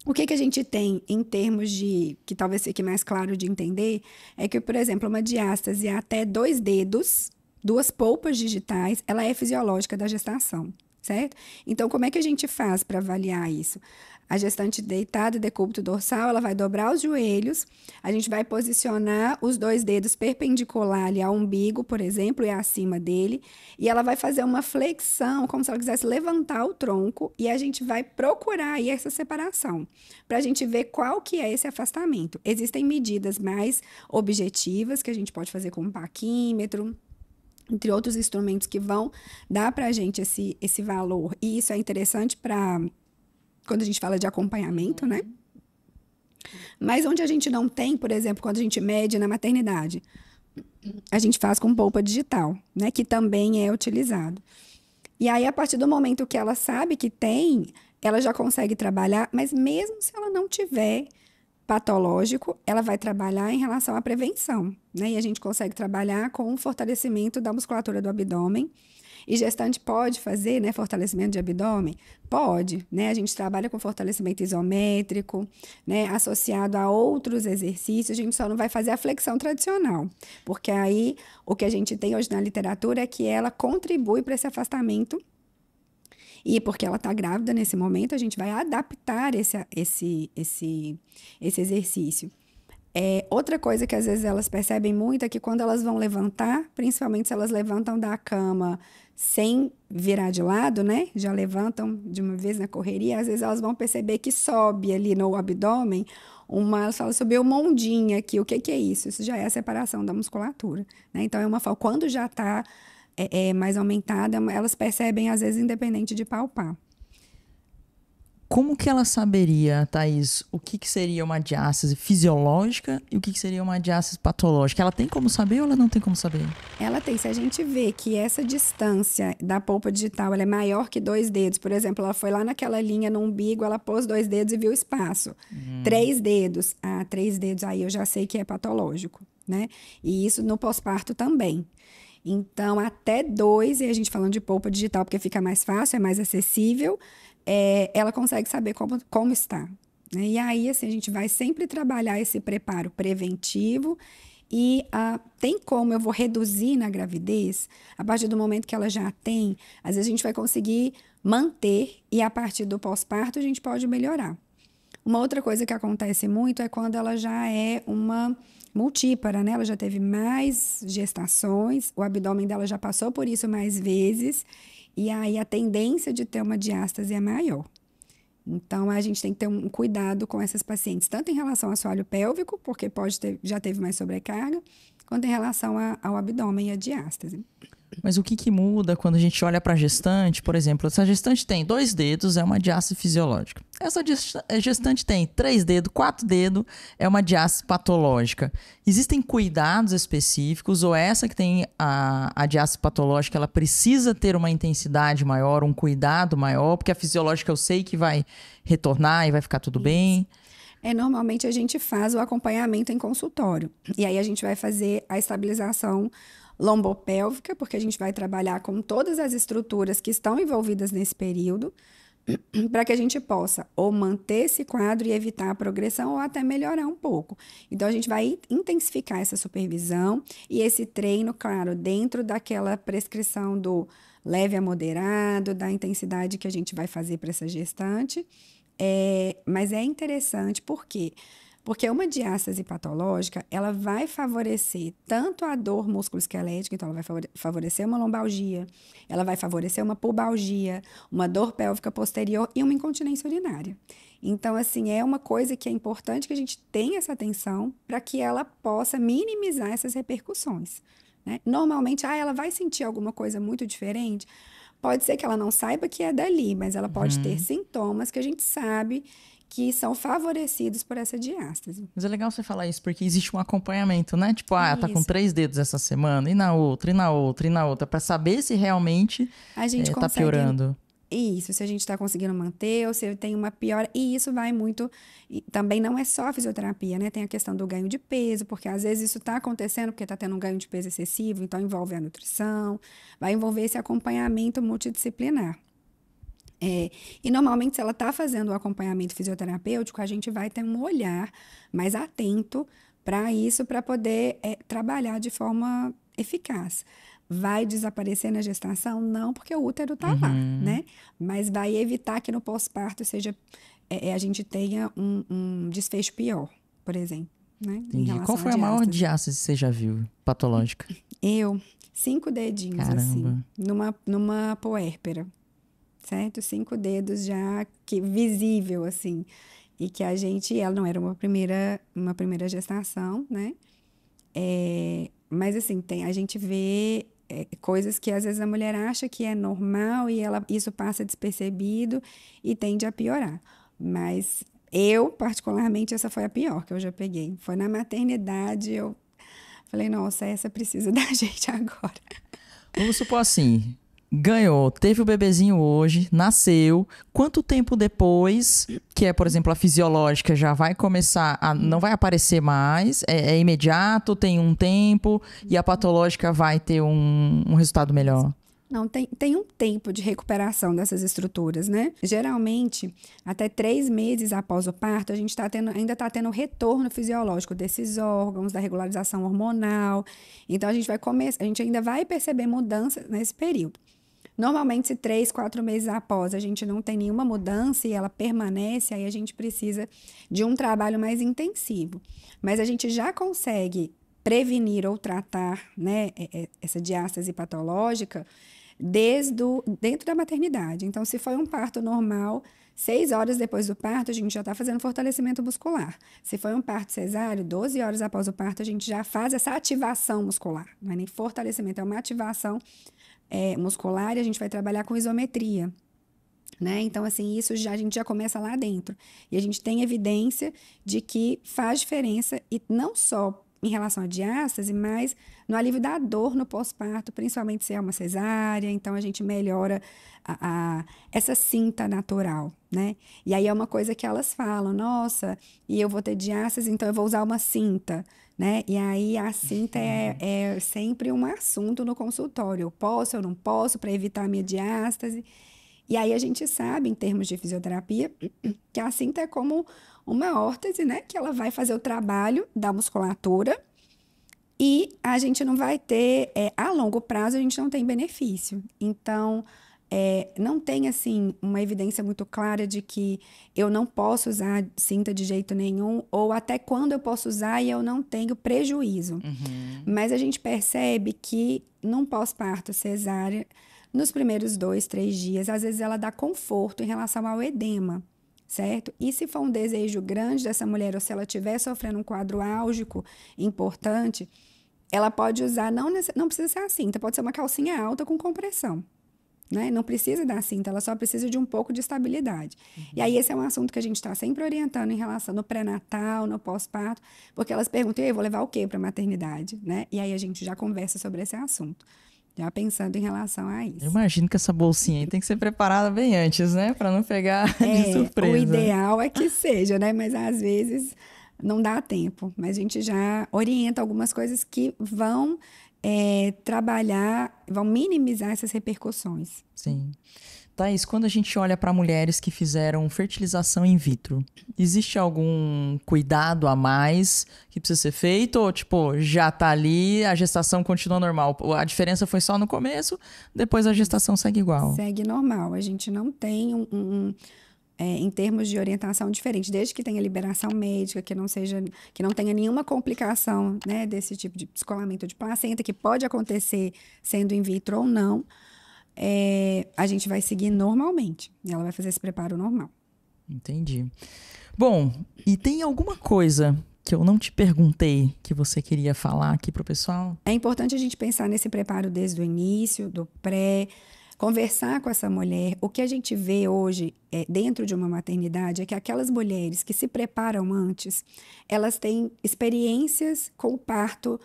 O que a gente tem em termos de, que talvez fique mais claro de entender, é que, por exemplo, uma diástase até 2 dedos, 2 polpas digitais, ela é fisiológica da gestação, certo? Então, como é que a gente faz para avaliar isso? A gestante deitada, decúbito dorsal, ela vai dobrar os joelhos, a gente vai posicionar os 2 dedos perpendicular ali ao umbigo, por exemplo, e acima dele, e ela vai fazer uma flexão, como se ela quisesse levantar o tronco, e a gente vai procurar aí essa separação, para a gente ver qual que é esse afastamento. Existem medidas mais objetivas que a gente pode fazer com um paquímetro, entre outros instrumentos que vão dar para a gente esse valor, e isso é interessante para quando a gente fala de acompanhamento, né? Mas onde a gente não tem, por exemplo, quando a gente mede na maternidade, a gente faz com polpa digital, né? Que também é utilizado. E aí, a partir do momento que ela sabe que tem, ela já consegue trabalhar, mas mesmo se ela não tiver patológico, ela vai trabalhar em relação à prevenção, né? E a gente consegue trabalhar com o fortalecimento da musculatura do abdômen. E gestante pode fazer, né, fortalecimento de abdômen? Pode, né? A gente trabalha com fortalecimento isométrico, né, associado a outros exercícios. A gente só não vai fazer a flexão tradicional, porque aí o que a gente tem hoje na literatura é que ela contribui para esse afastamento. E porque ela está grávida nesse momento, a gente vai adaptar esse exercício. Outra coisa que às vezes elas percebem muito é que quando elas vão levantar, principalmente se elas levantam da cama sem virar de lado, né? Já levantam de uma vez na correria, às vezes elas vão perceber que sobe ali no abdômen elas falam, subiu uma ondinha aqui, o que é isso? Isso já é a separação da musculatura, né? Então, quando já está mais aumentada, elas percebem, às vezes, independente de palpar. Como que ela saberia, Thaís, o que seria uma diástase fisiológica e o que seria uma diástase patológica? Ela tem como saber ou ela não tem como saber? Ela tem. Se a gente vê que essa distância da polpa digital ela é maior que 2 dedos, por exemplo, ela foi lá naquela linha no umbigo, ela pôs 2 dedos e viu o espaço. 3 dedos. 3 dedos, aí eu já sei que é patológico, né? E isso no pós-parto também. Então, até 2, e a gente falando de polpa digital porque fica mais fácil, é mais acessível, ela consegue saber como está, né? E aí, assim, a gente vai sempre trabalhar esse preparo preventivo e tem como eu vou reduzir na gravidez, a partir do momento que ela já tem, às vezes a gente vai conseguir manter e a partir do pós-parto a gente pode melhorar. Uma outra coisa que acontece muito é quando ela já é uma multípara, né? Ela já teve mais gestações, o abdômen dela já passou por isso mais vezes, e aí a tendência de ter uma diástase é maior. Então, a gente tem que ter um cuidado com essas pacientes, tanto em relação ao assoalho pélvico, porque já teve mais sobrecarga, quanto em relação ao abdômen e à diástase. Mas o que muda quando a gente olha para a gestante? Por exemplo, se a gestante tem 2 dedos, é uma diástase fisiológica. Essa gestante tem 3 dedos, 4 dedos, é uma diástase patológica. Existem cuidados específicos ou essa que tem a diástase patológica, ela precisa ter uma intensidade maior, um cuidado maior, porque a fisiológica eu sei que vai retornar e vai ficar tudo bem? Normalmente a gente faz o acompanhamento em consultório. E aí a gente vai fazer a estabilização lombopélvica, porque a gente vai trabalhar com todas as estruturas que estão envolvidas nesse período, para que a gente possa ou manter esse quadro e evitar a progressão ou até melhorar um pouco. Então, a gente vai intensificar essa supervisão e esse treino, claro, dentro daquela prescrição do leve a moderado, da intensidade que a gente vai fazer para essa gestante. Mas é interessante, por quê? Porque uma diástase patológica, ela vai favorecer tanto a dor musculoesquelética, então ela vai favorecer uma lombalgia, ela vai favorecer uma pubalgia, uma dor pélvica posterior e uma incontinência urinária. Então, assim, é uma coisa que é importante que a gente tenha essa atenção para que ela possa minimizar essas repercussões, né? Normalmente, ela vai sentir alguma coisa muito diferente. Pode ser que ela não saiba que é dali, mas ela pode ter sintomas que a gente sabe que são favorecidos por essa diástase. Mas é legal você falar isso, porque existe um acompanhamento, né? Tipo, tá com Isso. 3 dedos essa semana, e na outra, e na outra, e na outra, pra saber se realmente A gente tá consegue piorando. isso, se a gente está conseguindo manter ou se tem uma piora. E isso vai muito. E também não é só a fisioterapia, né? Tem a questão do ganho de peso, porque às vezes isso está acontecendo porque está tendo um ganho de peso excessivo, então envolve a nutrição, vai envolver esse acompanhamento multidisciplinar. E normalmente, se ela está fazendo o acompanhamento fisioterapêutico, a gente vai ter um olhar mais atento para isso, para poder trabalhar de forma eficaz. Vai desaparecer na gestação? Não, porque o útero está lá, né? Mas vai evitar que no pós-parto a gente tenha um desfecho pior, por exemplo, né? Em Entendi. relação Qual à foi a maior diástase. diástase que você já viu, patológica? 5 dedinhos, Caramba. assim, numa puérpera. Certo? 5 dedos já visível, assim. E que ela não era uma primeira gestação, né? Mas, assim, a gente vê coisas que às vezes a mulher acha que é normal e isso passa despercebido e tende a piorar. Mas particularmente, essa foi a pior que eu já peguei. Foi na maternidade, eu falei, nossa, essa precisa da gente agora. Vamos supor assim, ganhou, teve o bebezinho hoje, nasceu. Quanto tempo depois, que é, por exemplo, a fisiológica, já vai começar não vai aparecer mais? É imediato, tem um tempo, e a patológica vai ter um resultado melhor? Não, tem um tempo de recuperação dessas estruturas, né? Geralmente, até 3 meses após o parto, a gente ainda está tendo retorno fisiológico desses órgãos, da regularização hormonal. Então, a gente ainda vai perceber mudanças nesse período. Normalmente, se 3, 4 meses após a gente não tem nenhuma mudança e ela permanece, aí a gente precisa de um trabalho mais intensivo. Mas a gente já consegue prevenir ou tratar, né, essa diástase patológica dentro da maternidade. Então, se foi um parto normal, 6 horas depois do parto, a gente já está fazendo fortalecimento muscular. Se foi um parto cesáreo, 12 horas após o parto, a gente já faz essa ativação muscular. Não é nem fortalecimento, é uma ativação muscular e a gente vai trabalhar com isometria. Né? Então, assim, a gente já começa lá dentro. E a gente tem evidência de que faz diferença, e não só em relação à diástase, mas no alívio da dor no pós-parto, principalmente se é uma cesárea. Então, a gente melhora essa cinta natural, né? E aí é uma coisa que elas falam, nossa, e eu vou ter diástase, então eu vou usar uma cinta, né? E aí a cinta é sempre um assunto no consultório. Eu posso, eu não posso, para evitar a minha diástase. E aí a gente sabe, em termos de fisioterapia, que a cinta é como uma órtese, né? Que ela vai fazer o trabalho da musculatura e a gente não vai ter, a longo prazo, a gente não tem benefício. Então, não tem, assim, uma evidência muito clara de que eu não posso usar cinta de jeito nenhum, ou até quando eu posso usar e eu não tenho prejuízo. Mas a gente percebe que num pós-parto cesárea, nos primeiros 2, 3 dias, às vezes ela dá conforto em relação ao edema, certo? E se for um desejo grande dessa mulher, ou se ela estiver sofrendo um quadro álgico importante, ela pode usar, não precisa ser a cinta, pode ser uma calcinha alta com compressão, né? Não precisa da cinta, ela só precisa de um pouco de estabilidade. E aí esse é um assunto que a gente está sempre orientando em relação no pré-natal, no pós-parto, porque elas perguntam, eu vou levar o quê para a maternidade, né? E aí a gente já conversa sobre esse assunto. Já pensando em relação a isso. Eu imagino que essa bolsinha aí tem que ser preparada bem antes, né? Pra não pegar de surpresa. O ideal é que seja, né? Mas às vezes não dá tempo. Mas a gente já orienta algumas coisas que vão trabalhar, vão minimizar essas repercussões. Sim. Thaís, quando a gente olha para mulheres que fizeram fertilização in vitro, existe algum cuidado a mais que precisa ser feito? Ou, tipo, já tá ali, a gestação continua normal? A diferença foi só no começo, depois a gestação segue igual? Segue normal. A gente não tem em termos de orientação diferente, desde que tenha liberação médica, que não tenha nenhuma complicação, né, desse tipo de descolamento de placenta, que pode acontecer sendo in vitro ou não, a gente vai seguir normalmente. Ela vai fazer esse preparo normal. Entendi. Bom, e tem alguma coisa que eu não te perguntei que você queria falar aqui pro pessoal? É importante a gente pensar nesse preparo desde o início, do pré, conversar com essa mulher. O que a gente vê hoje dentro de uma maternidade é que aquelas mulheres que se preparam antes, elas têm experiências com o parto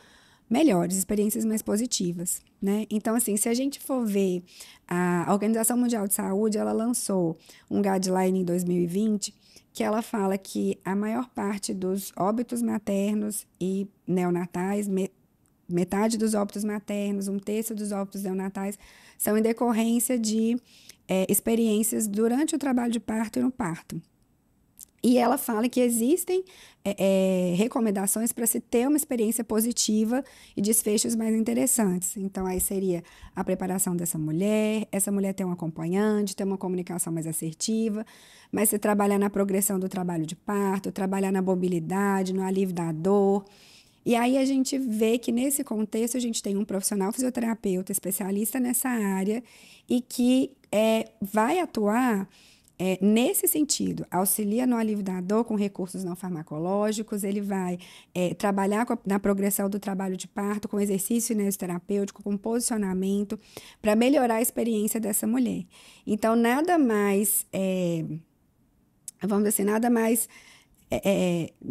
melhores, experiências mais positivas, né? Então, assim, se a gente for ver, a Organização Mundial de Saúde, ela lançou um guideline em 2020 que ela fala que a maior parte dos óbitos maternos e neonatais, metade dos óbitos maternos, um terço dos óbitos neonatais, são em decorrência de experiências durante o trabalho de parto e no parto. E ela fala que existem recomendações para se ter uma experiência positiva e desfechos mais interessantes. Então, aí seria a preparação dessa mulher, essa mulher ter um acompanhante, ter uma comunicação mais assertiva, mas se trabalhar na progressão do trabalho de parto, trabalhar na mobilidade, no alívio da dor. E aí a gente vê que nesse contexto a gente tem um profissional fisioterapeuta especialista nessa área e que vai atuar nesse sentido, auxilia no alívio da dor com recursos não farmacológicos, ele vai trabalhar na progressão do trabalho de parto, com exercício kinesioterapêutico, com posicionamento, para melhorar a experiência dessa mulher. Então, nada mais, vamos dizer assim, nada mais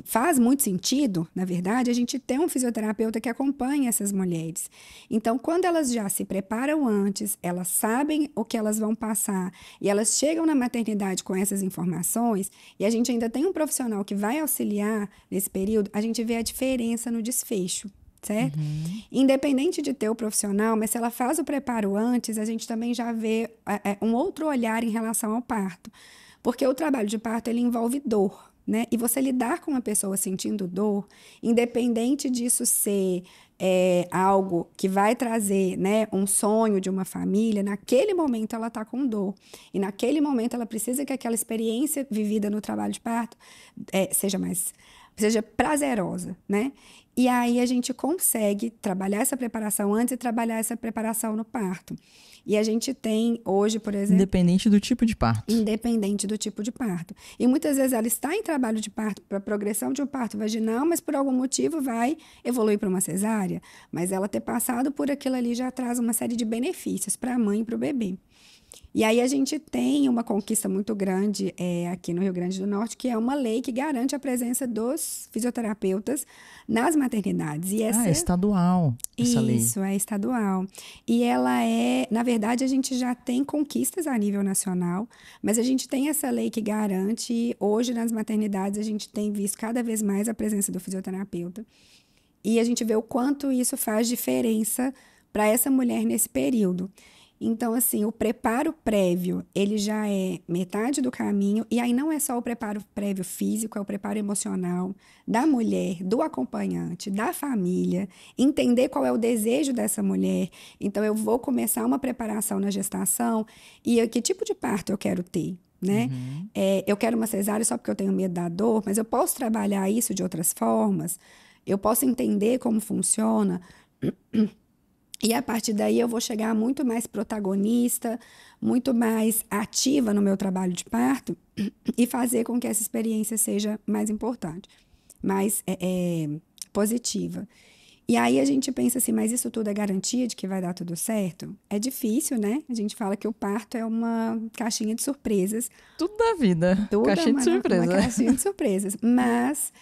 faz muito sentido, na verdade, a gente ter um fisioterapeuta que acompanhe essas mulheres. Então, quando elas já se preparam antes, elas sabem o que elas vão passar e elas chegam na maternidade com essas informações e a gente ainda tem um profissional que vai auxiliar nesse período, a gente vê a diferença no desfecho. Certo? Uhum. Independente de ter o profissional, mas se ela faz o preparo antes, a gente também já vê um outro olhar em relação ao parto. Porque o trabalho de parto, ele envolve dor. Né? E você lidar com uma pessoa sentindo dor, independente disso ser algo que vai trazer, né, um sonho de uma família, naquele momento ela está com dor. E naquele momento ela precisa que aquela experiência vivida no trabalho de parto seja prazerosa, né? E aí a gente consegue trabalhar essa preparação antes e trabalhar essa preparação no parto. E a gente tem hoje, por exemplo... Independente do tipo de parto. Independente do tipo de parto. E muitas vezes ela está em trabalho de parto para progressão de um parto vaginal, mas por algum motivo vai evoluir para uma cesárea. Mas ela ter passado por aquilo ali já traz uma série de benefícios para a mãe e para o bebê. E aí a gente tem uma conquista muito grande aqui no Rio Grande do Norte, que é uma lei que garante a presença dos fisioterapeutas nas maternidades. E é estadual essa lei. Isso, é estadual. E ela na verdade, a gente já tem conquistas a nível nacional, mas a gente tem essa lei que garante, e hoje nas maternidades a gente tem visto cada vez mais a presença do fisioterapeuta. E a gente vê o quanto isso faz diferença para essa mulher nesse período. Então, assim, o preparo prévio, ele já é metade do caminho, e aí não é só o preparo prévio físico, é o preparo emocional da mulher, do acompanhante, da família, entender qual é o desejo dessa mulher. Então, eu vou começar uma preparação na gestação, e que tipo de parto eu quero ter, né? Uhum. Eu quero uma cesárea só porque eu tenho medo da dor, mas eu posso trabalhar isso de outras formas, eu posso entender como funciona. E a partir daí eu vou chegar muito mais protagonista, muito mais ativa no meu trabalho de parto e fazer com que essa experiência seja mais importante, mais positiva. E aí a gente pensa assim, mas isso tudo é garantia de que vai dar tudo certo? É difícil, né? A gente fala que o parto é uma caixinha de surpresas. Tudo da vida, caixinha de surpresa. Uma caixinha de surpresas, mas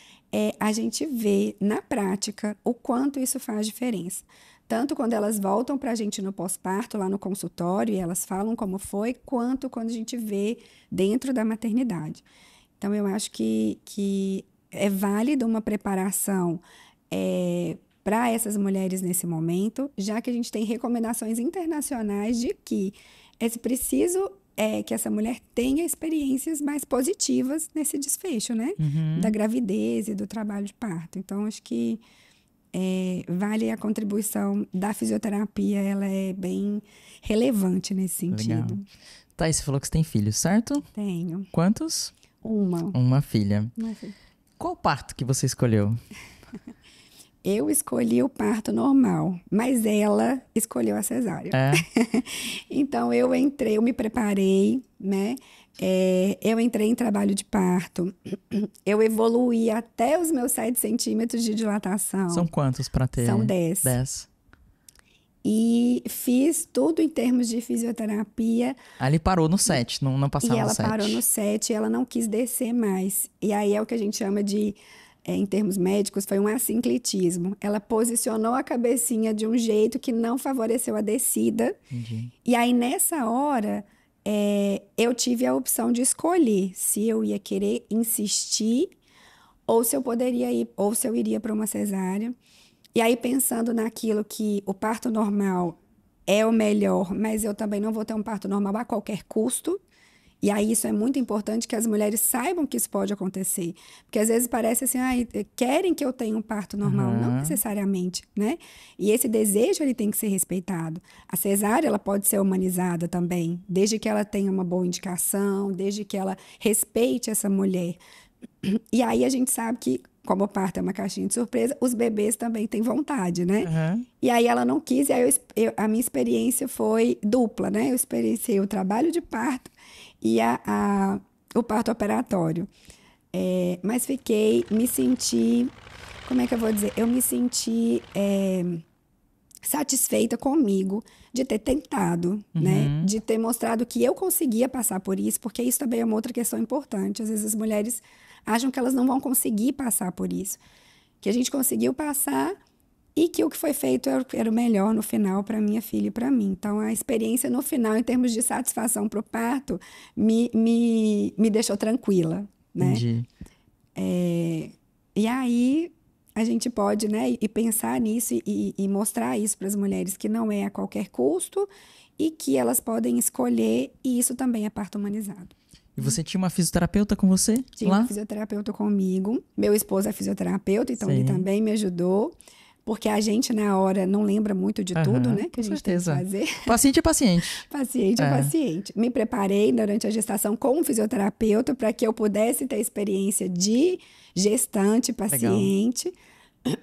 a gente vê na prática o quanto isso faz diferença. Tanto quando elas voltam para a gente no pós-parto, lá no consultório, e elas falam como foi, quanto quando a gente vê dentro da maternidade. Então, eu acho que é válida uma preparação para essas mulheres nesse momento, já que a gente tem recomendações internacionais de que é preciso que essa mulher tenha experiências mais positivas nesse desfecho, né? Da gravidez e do trabalho de parto. Então, acho que vale a contribuição da fisioterapia, ela é bem relevante nesse sentido. Legal. Thaís, você falou que você tem filhos, certo? Tenho. Quantos? Uma. Uma filha. Uma filha. Qual parto que você escolheu? Eu escolhi o parto normal, mas ela escolheu a cesárea. É? Então, eu me preparei, né? Eu entrei em trabalho de parto. Eu evoluí até os meus 7 centímetros de dilatação. São quantos para ter? São 10. 10. E fiz tudo em termos de fisioterapia. Ali parou no 7, não passava E ela no 7. parou no 7 e ela não quis descer mais. E aí é o que a gente chama de, em termos médicos, foi um assincletismo. Ela posicionou a cabecinha de um jeito que não favoreceu a descida. Entendi. E aí, nessa hora, eu tive a opção de escolher se eu ia querer insistir ou se eu poderia ir, ou se eu iria para uma cesárea. E aí, pensando naquilo que o parto normal é o melhor, mas eu também não vou ter um parto normal a qualquer custo. E aí, isso é muito importante que as mulheres saibam que isso pode acontecer. Porque às vezes parece assim, querem que eu tenha um parto normal. Não necessariamente, né? E esse desejo, ele tem que ser respeitado. A cesárea, ela pode ser humanizada também, desde que ela tenha uma boa indicação, desde que ela respeite essa mulher. E aí, a gente sabe que, como o parto é uma caixinha de surpresa, os bebês também têm vontade, né? E aí ela não quis, e aí a minha experiência foi dupla, né? Eu experienciei o trabalho de parto e o parto operatório. Mas me senti, como é que eu vou dizer? Eu me senti satisfeita comigo de ter tentado, né? De ter mostrado que eu conseguia passar por isso, porque isso também é uma outra questão importante. Às vezes as mulheres acham que elas não vão conseguir passar por isso. Que a gente conseguiu passar e que o que foi feito era o melhor no final para minha filha e para mim. Então, a experiência no final, em termos de satisfação para o parto, me deixou tranquila, né? Entendi. E aí, a gente pode, né, e pensar nisso e mostrar isso para as mulheres, que não é a qualquer custo e que elas podem escolher, e isso também é parto humanizado. E você tinha uma fisioterapeuta com você Tinha lá? uma fisioterapeuta comigo. Meu esposo é fisioterapeuta, então ele também me ajudou. Porque a gente, na hora, não lembra muito de tudo, né? Que a gente tem que fazer. Paciente é paciente. Paciente é paciente. Me preparei durante a gestação com um fisioterapeuta para que eu pudesse ter experiência de gestante, paciente.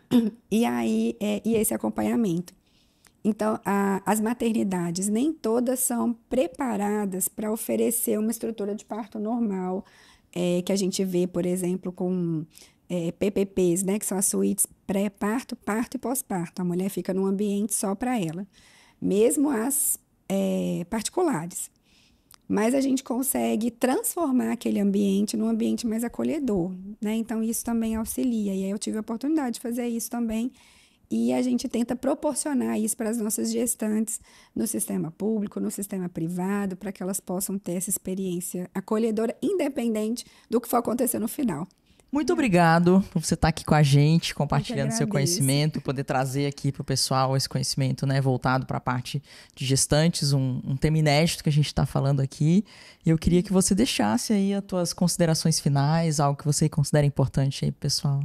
Legal. E aí, e esse acompanhamento. Então, as maternidades, nem todas são preparadas para oferecer uma estrutura de parto normal, que a gente vê, por exemplo, com PPPs, né, que são as suítes pré-parto, parto e pós-parto. A mulher fica num ambiente só para ela, mesmo as particulares. Mas a gente consegue transformar aquele ambiente num ambiente mais acolhedor, né? Então, isso também auxilia. E aí eu tive a oportunidade de fazer isso também. E a gente tenta proporcionar isso para as nossas gestantes no sistema público, no sistema privado, para que elas possam ter essa experiência acolhedora, independente do que for acontecer no final. Muito obrigado por você estar aqui com a gente, compartilhando seu conhecimento, poder trazer aqui para o pessoal esse conhecimento, né, voltado para a parte de gestantes, um tema inédito que a gente está falando aqui. E eu queria que você deixasse aí as tuas considerações finais, algo que você considera importante aí, pessoal.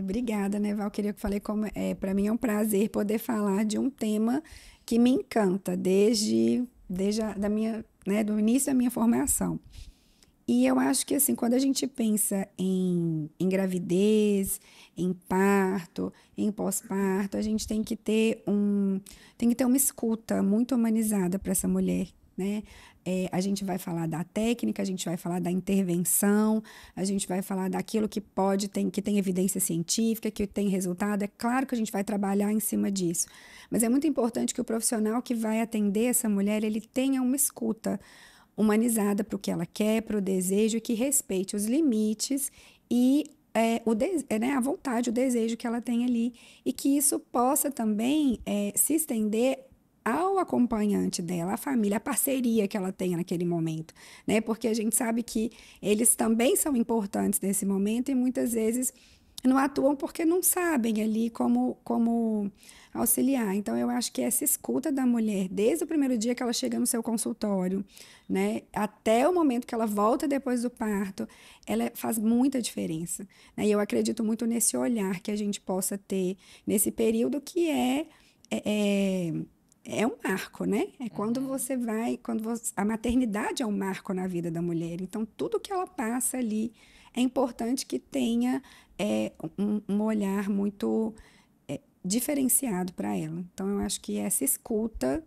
Obrigada, né, Val? Queria que eu falei como para mim é um prazer poder falar de um tema que me encanta desde do início da minha formação. E eu acho que, assim, quando a gente pensa em gravidez, em parto, em pós-parto, a gente tem que ter uma escuta muito humanizada para essa mulher, né? A gente vai falar da técnica, a gente vai falar da intervenção, a gente vai falar daquilo que que tem evidência científica, que tem resultado. É claro que a gente vai trabalhar em cima disso. Mas é muito importante que o profissional que vai atender essa mulher, ele tenha uma escuta humanizada para o que ela quer, para o desejo, que respeite os limites e a vontade, o desejo que ela tem ali, e que isso possa também se estender ao acompanhante dela, à família, à parceria que ela tenha naquele momento, né? Porque a gente sabe que eles também são importantes nesse momento e muitas vezes não atuam porque não sabem ali como auxiliar. Então, eu acho que essa escuta da mulher, desde o primeiro dia que ela chega no seu consultório, né, até o momento que ela volta depois do parto, ela faz muita diferença, né? E eu acredito muito nesse olhar que a gente possa ter nesse período que é um marco, né? É quando você vai, a maternidade é um marco na vida da mulher. Então, tudo que ela passa ali é importante que tenha um olhar muito diferenciado para ela. Então, eu acho que essa escuta,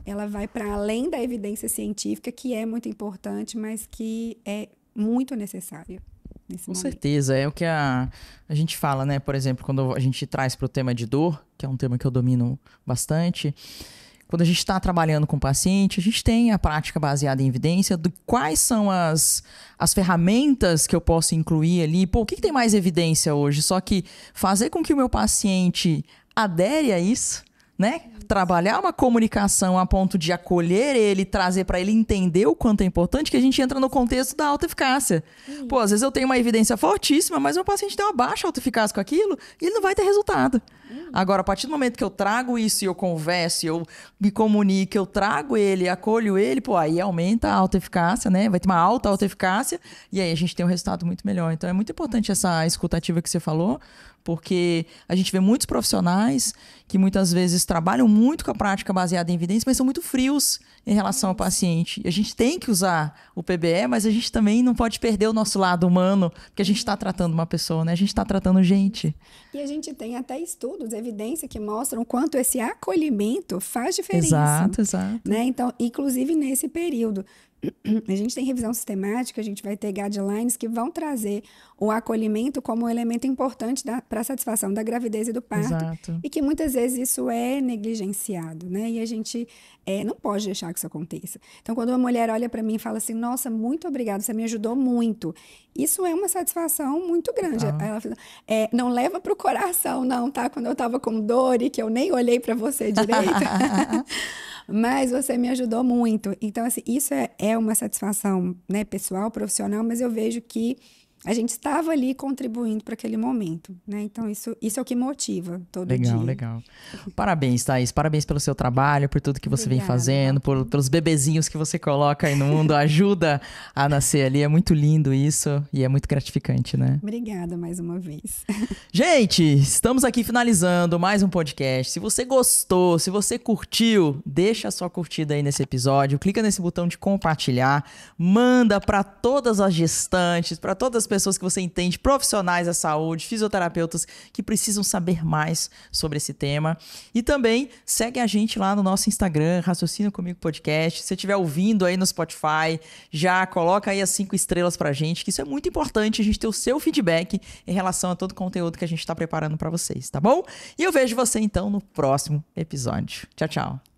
ela vai para além da evidência científica, que é muito importante, mas que é muito necessária nesse Com momento. certeza, é o que a gente fala, né? Por exemplo, quando a gente traz para o tema de dor, que é um tema que eu domino bastante, quando a gente está trabalhando com o paciente, a gente tem a prática baseada em evidência de quais são as ferramentas que eu posso incluir ali. Pô, o que tem mais evidência hoje? Só que fazer com que o meu paciente adere a isso, né? Trabalhar uma comunicação a ponto de acolher ele, trazer para ele entender o quanto é importante, que a gente entra no contexto da alta eficácia. Pô, às vezes eu tenho uma evidência fortíssima, mas o paciente tem uma baixa alta eficácia com aquilo e ele não vai ter resultado. Agora, a partir do momento que eu trago isso e eu converso, eu me comunico, eu trago ele, acolho ele, pô, aí aumenta a alta eficácia, né? Vai ter uma alta eficácia e aí a gente tem um resultado muito melhor. Então, é muito importante essa escutativa que você falou, porque a gente vê muitos profissionais que muitas vezes trabalham muito com a prática baseada em evidência, mas são muito frios em relação ao paciente. A gente tem que usar o PBE, mas a gente também não pode perder o nosso lado humano, porque a gente está tratando uma pessoa, né? A gente está tratando gente. E a gente tem até estudos, evidência que mostram o quanto esse acolhimento faz diferença. Exato. Né? Então, inclusive nesse período, a gente tem revisão sistemática, a gente vai ter guidelines que vão trazer o acolhimento como um elemento importante para a satisfação da gravidez e do parto. Exato. E que muitas vezes isso é negligenciado, né? E a gente não pode deixar que isso aconteça. Então, quando uma mulher olha para mim e fala assim, nossa, muito obrigada, você me ajudou muito. Isso é uma satisfação muito grande. Ela fala, não leva para o coração, não, tá? Quando eu estava com dor e que eu nem olhei para você direito. Mas você me ajudou muito. Então, assim, isso é uma satisfação, né, pessoal, profissional, mas eu vejo que a gente estava ali contribuindo para aquele momento, né? Então, isso é o que motiva todo dia. Legal. Parabéns, Thaís. Parabéns pelo seu trabalho, por tudo que você vem fazendo, pelos bebezinhos que você coloca aí no mundo, ajuda a nascer ali. É muito lindo isso e é muito gratificante, né? Obrigada mais uma vez. Gente, estamos aqui finalizando mais um podcast. Se você gostou, se você curtiu, deixa a sua curtida aí nesse episódio, clica nesse botão de compartilhar, manda para todas as gestantes, para todas as pessoas que você entende, profissionais da saúde, fisioterapeutas que precisam saber mais sobre esse tema. E também segue a gente lá no nosso Instagram, Raciocina Comigo Podcast. Se você estiver ouvindo aí no Spotify, já coloca aí as 5 estrelas pra gente, que isso é muito importante, a gente ter o seu feedback em relação a todo o conteúdo que a gente está preparando para vocês, tá bom? E eu vejo você então no próximo episódio. Tchau, tchau.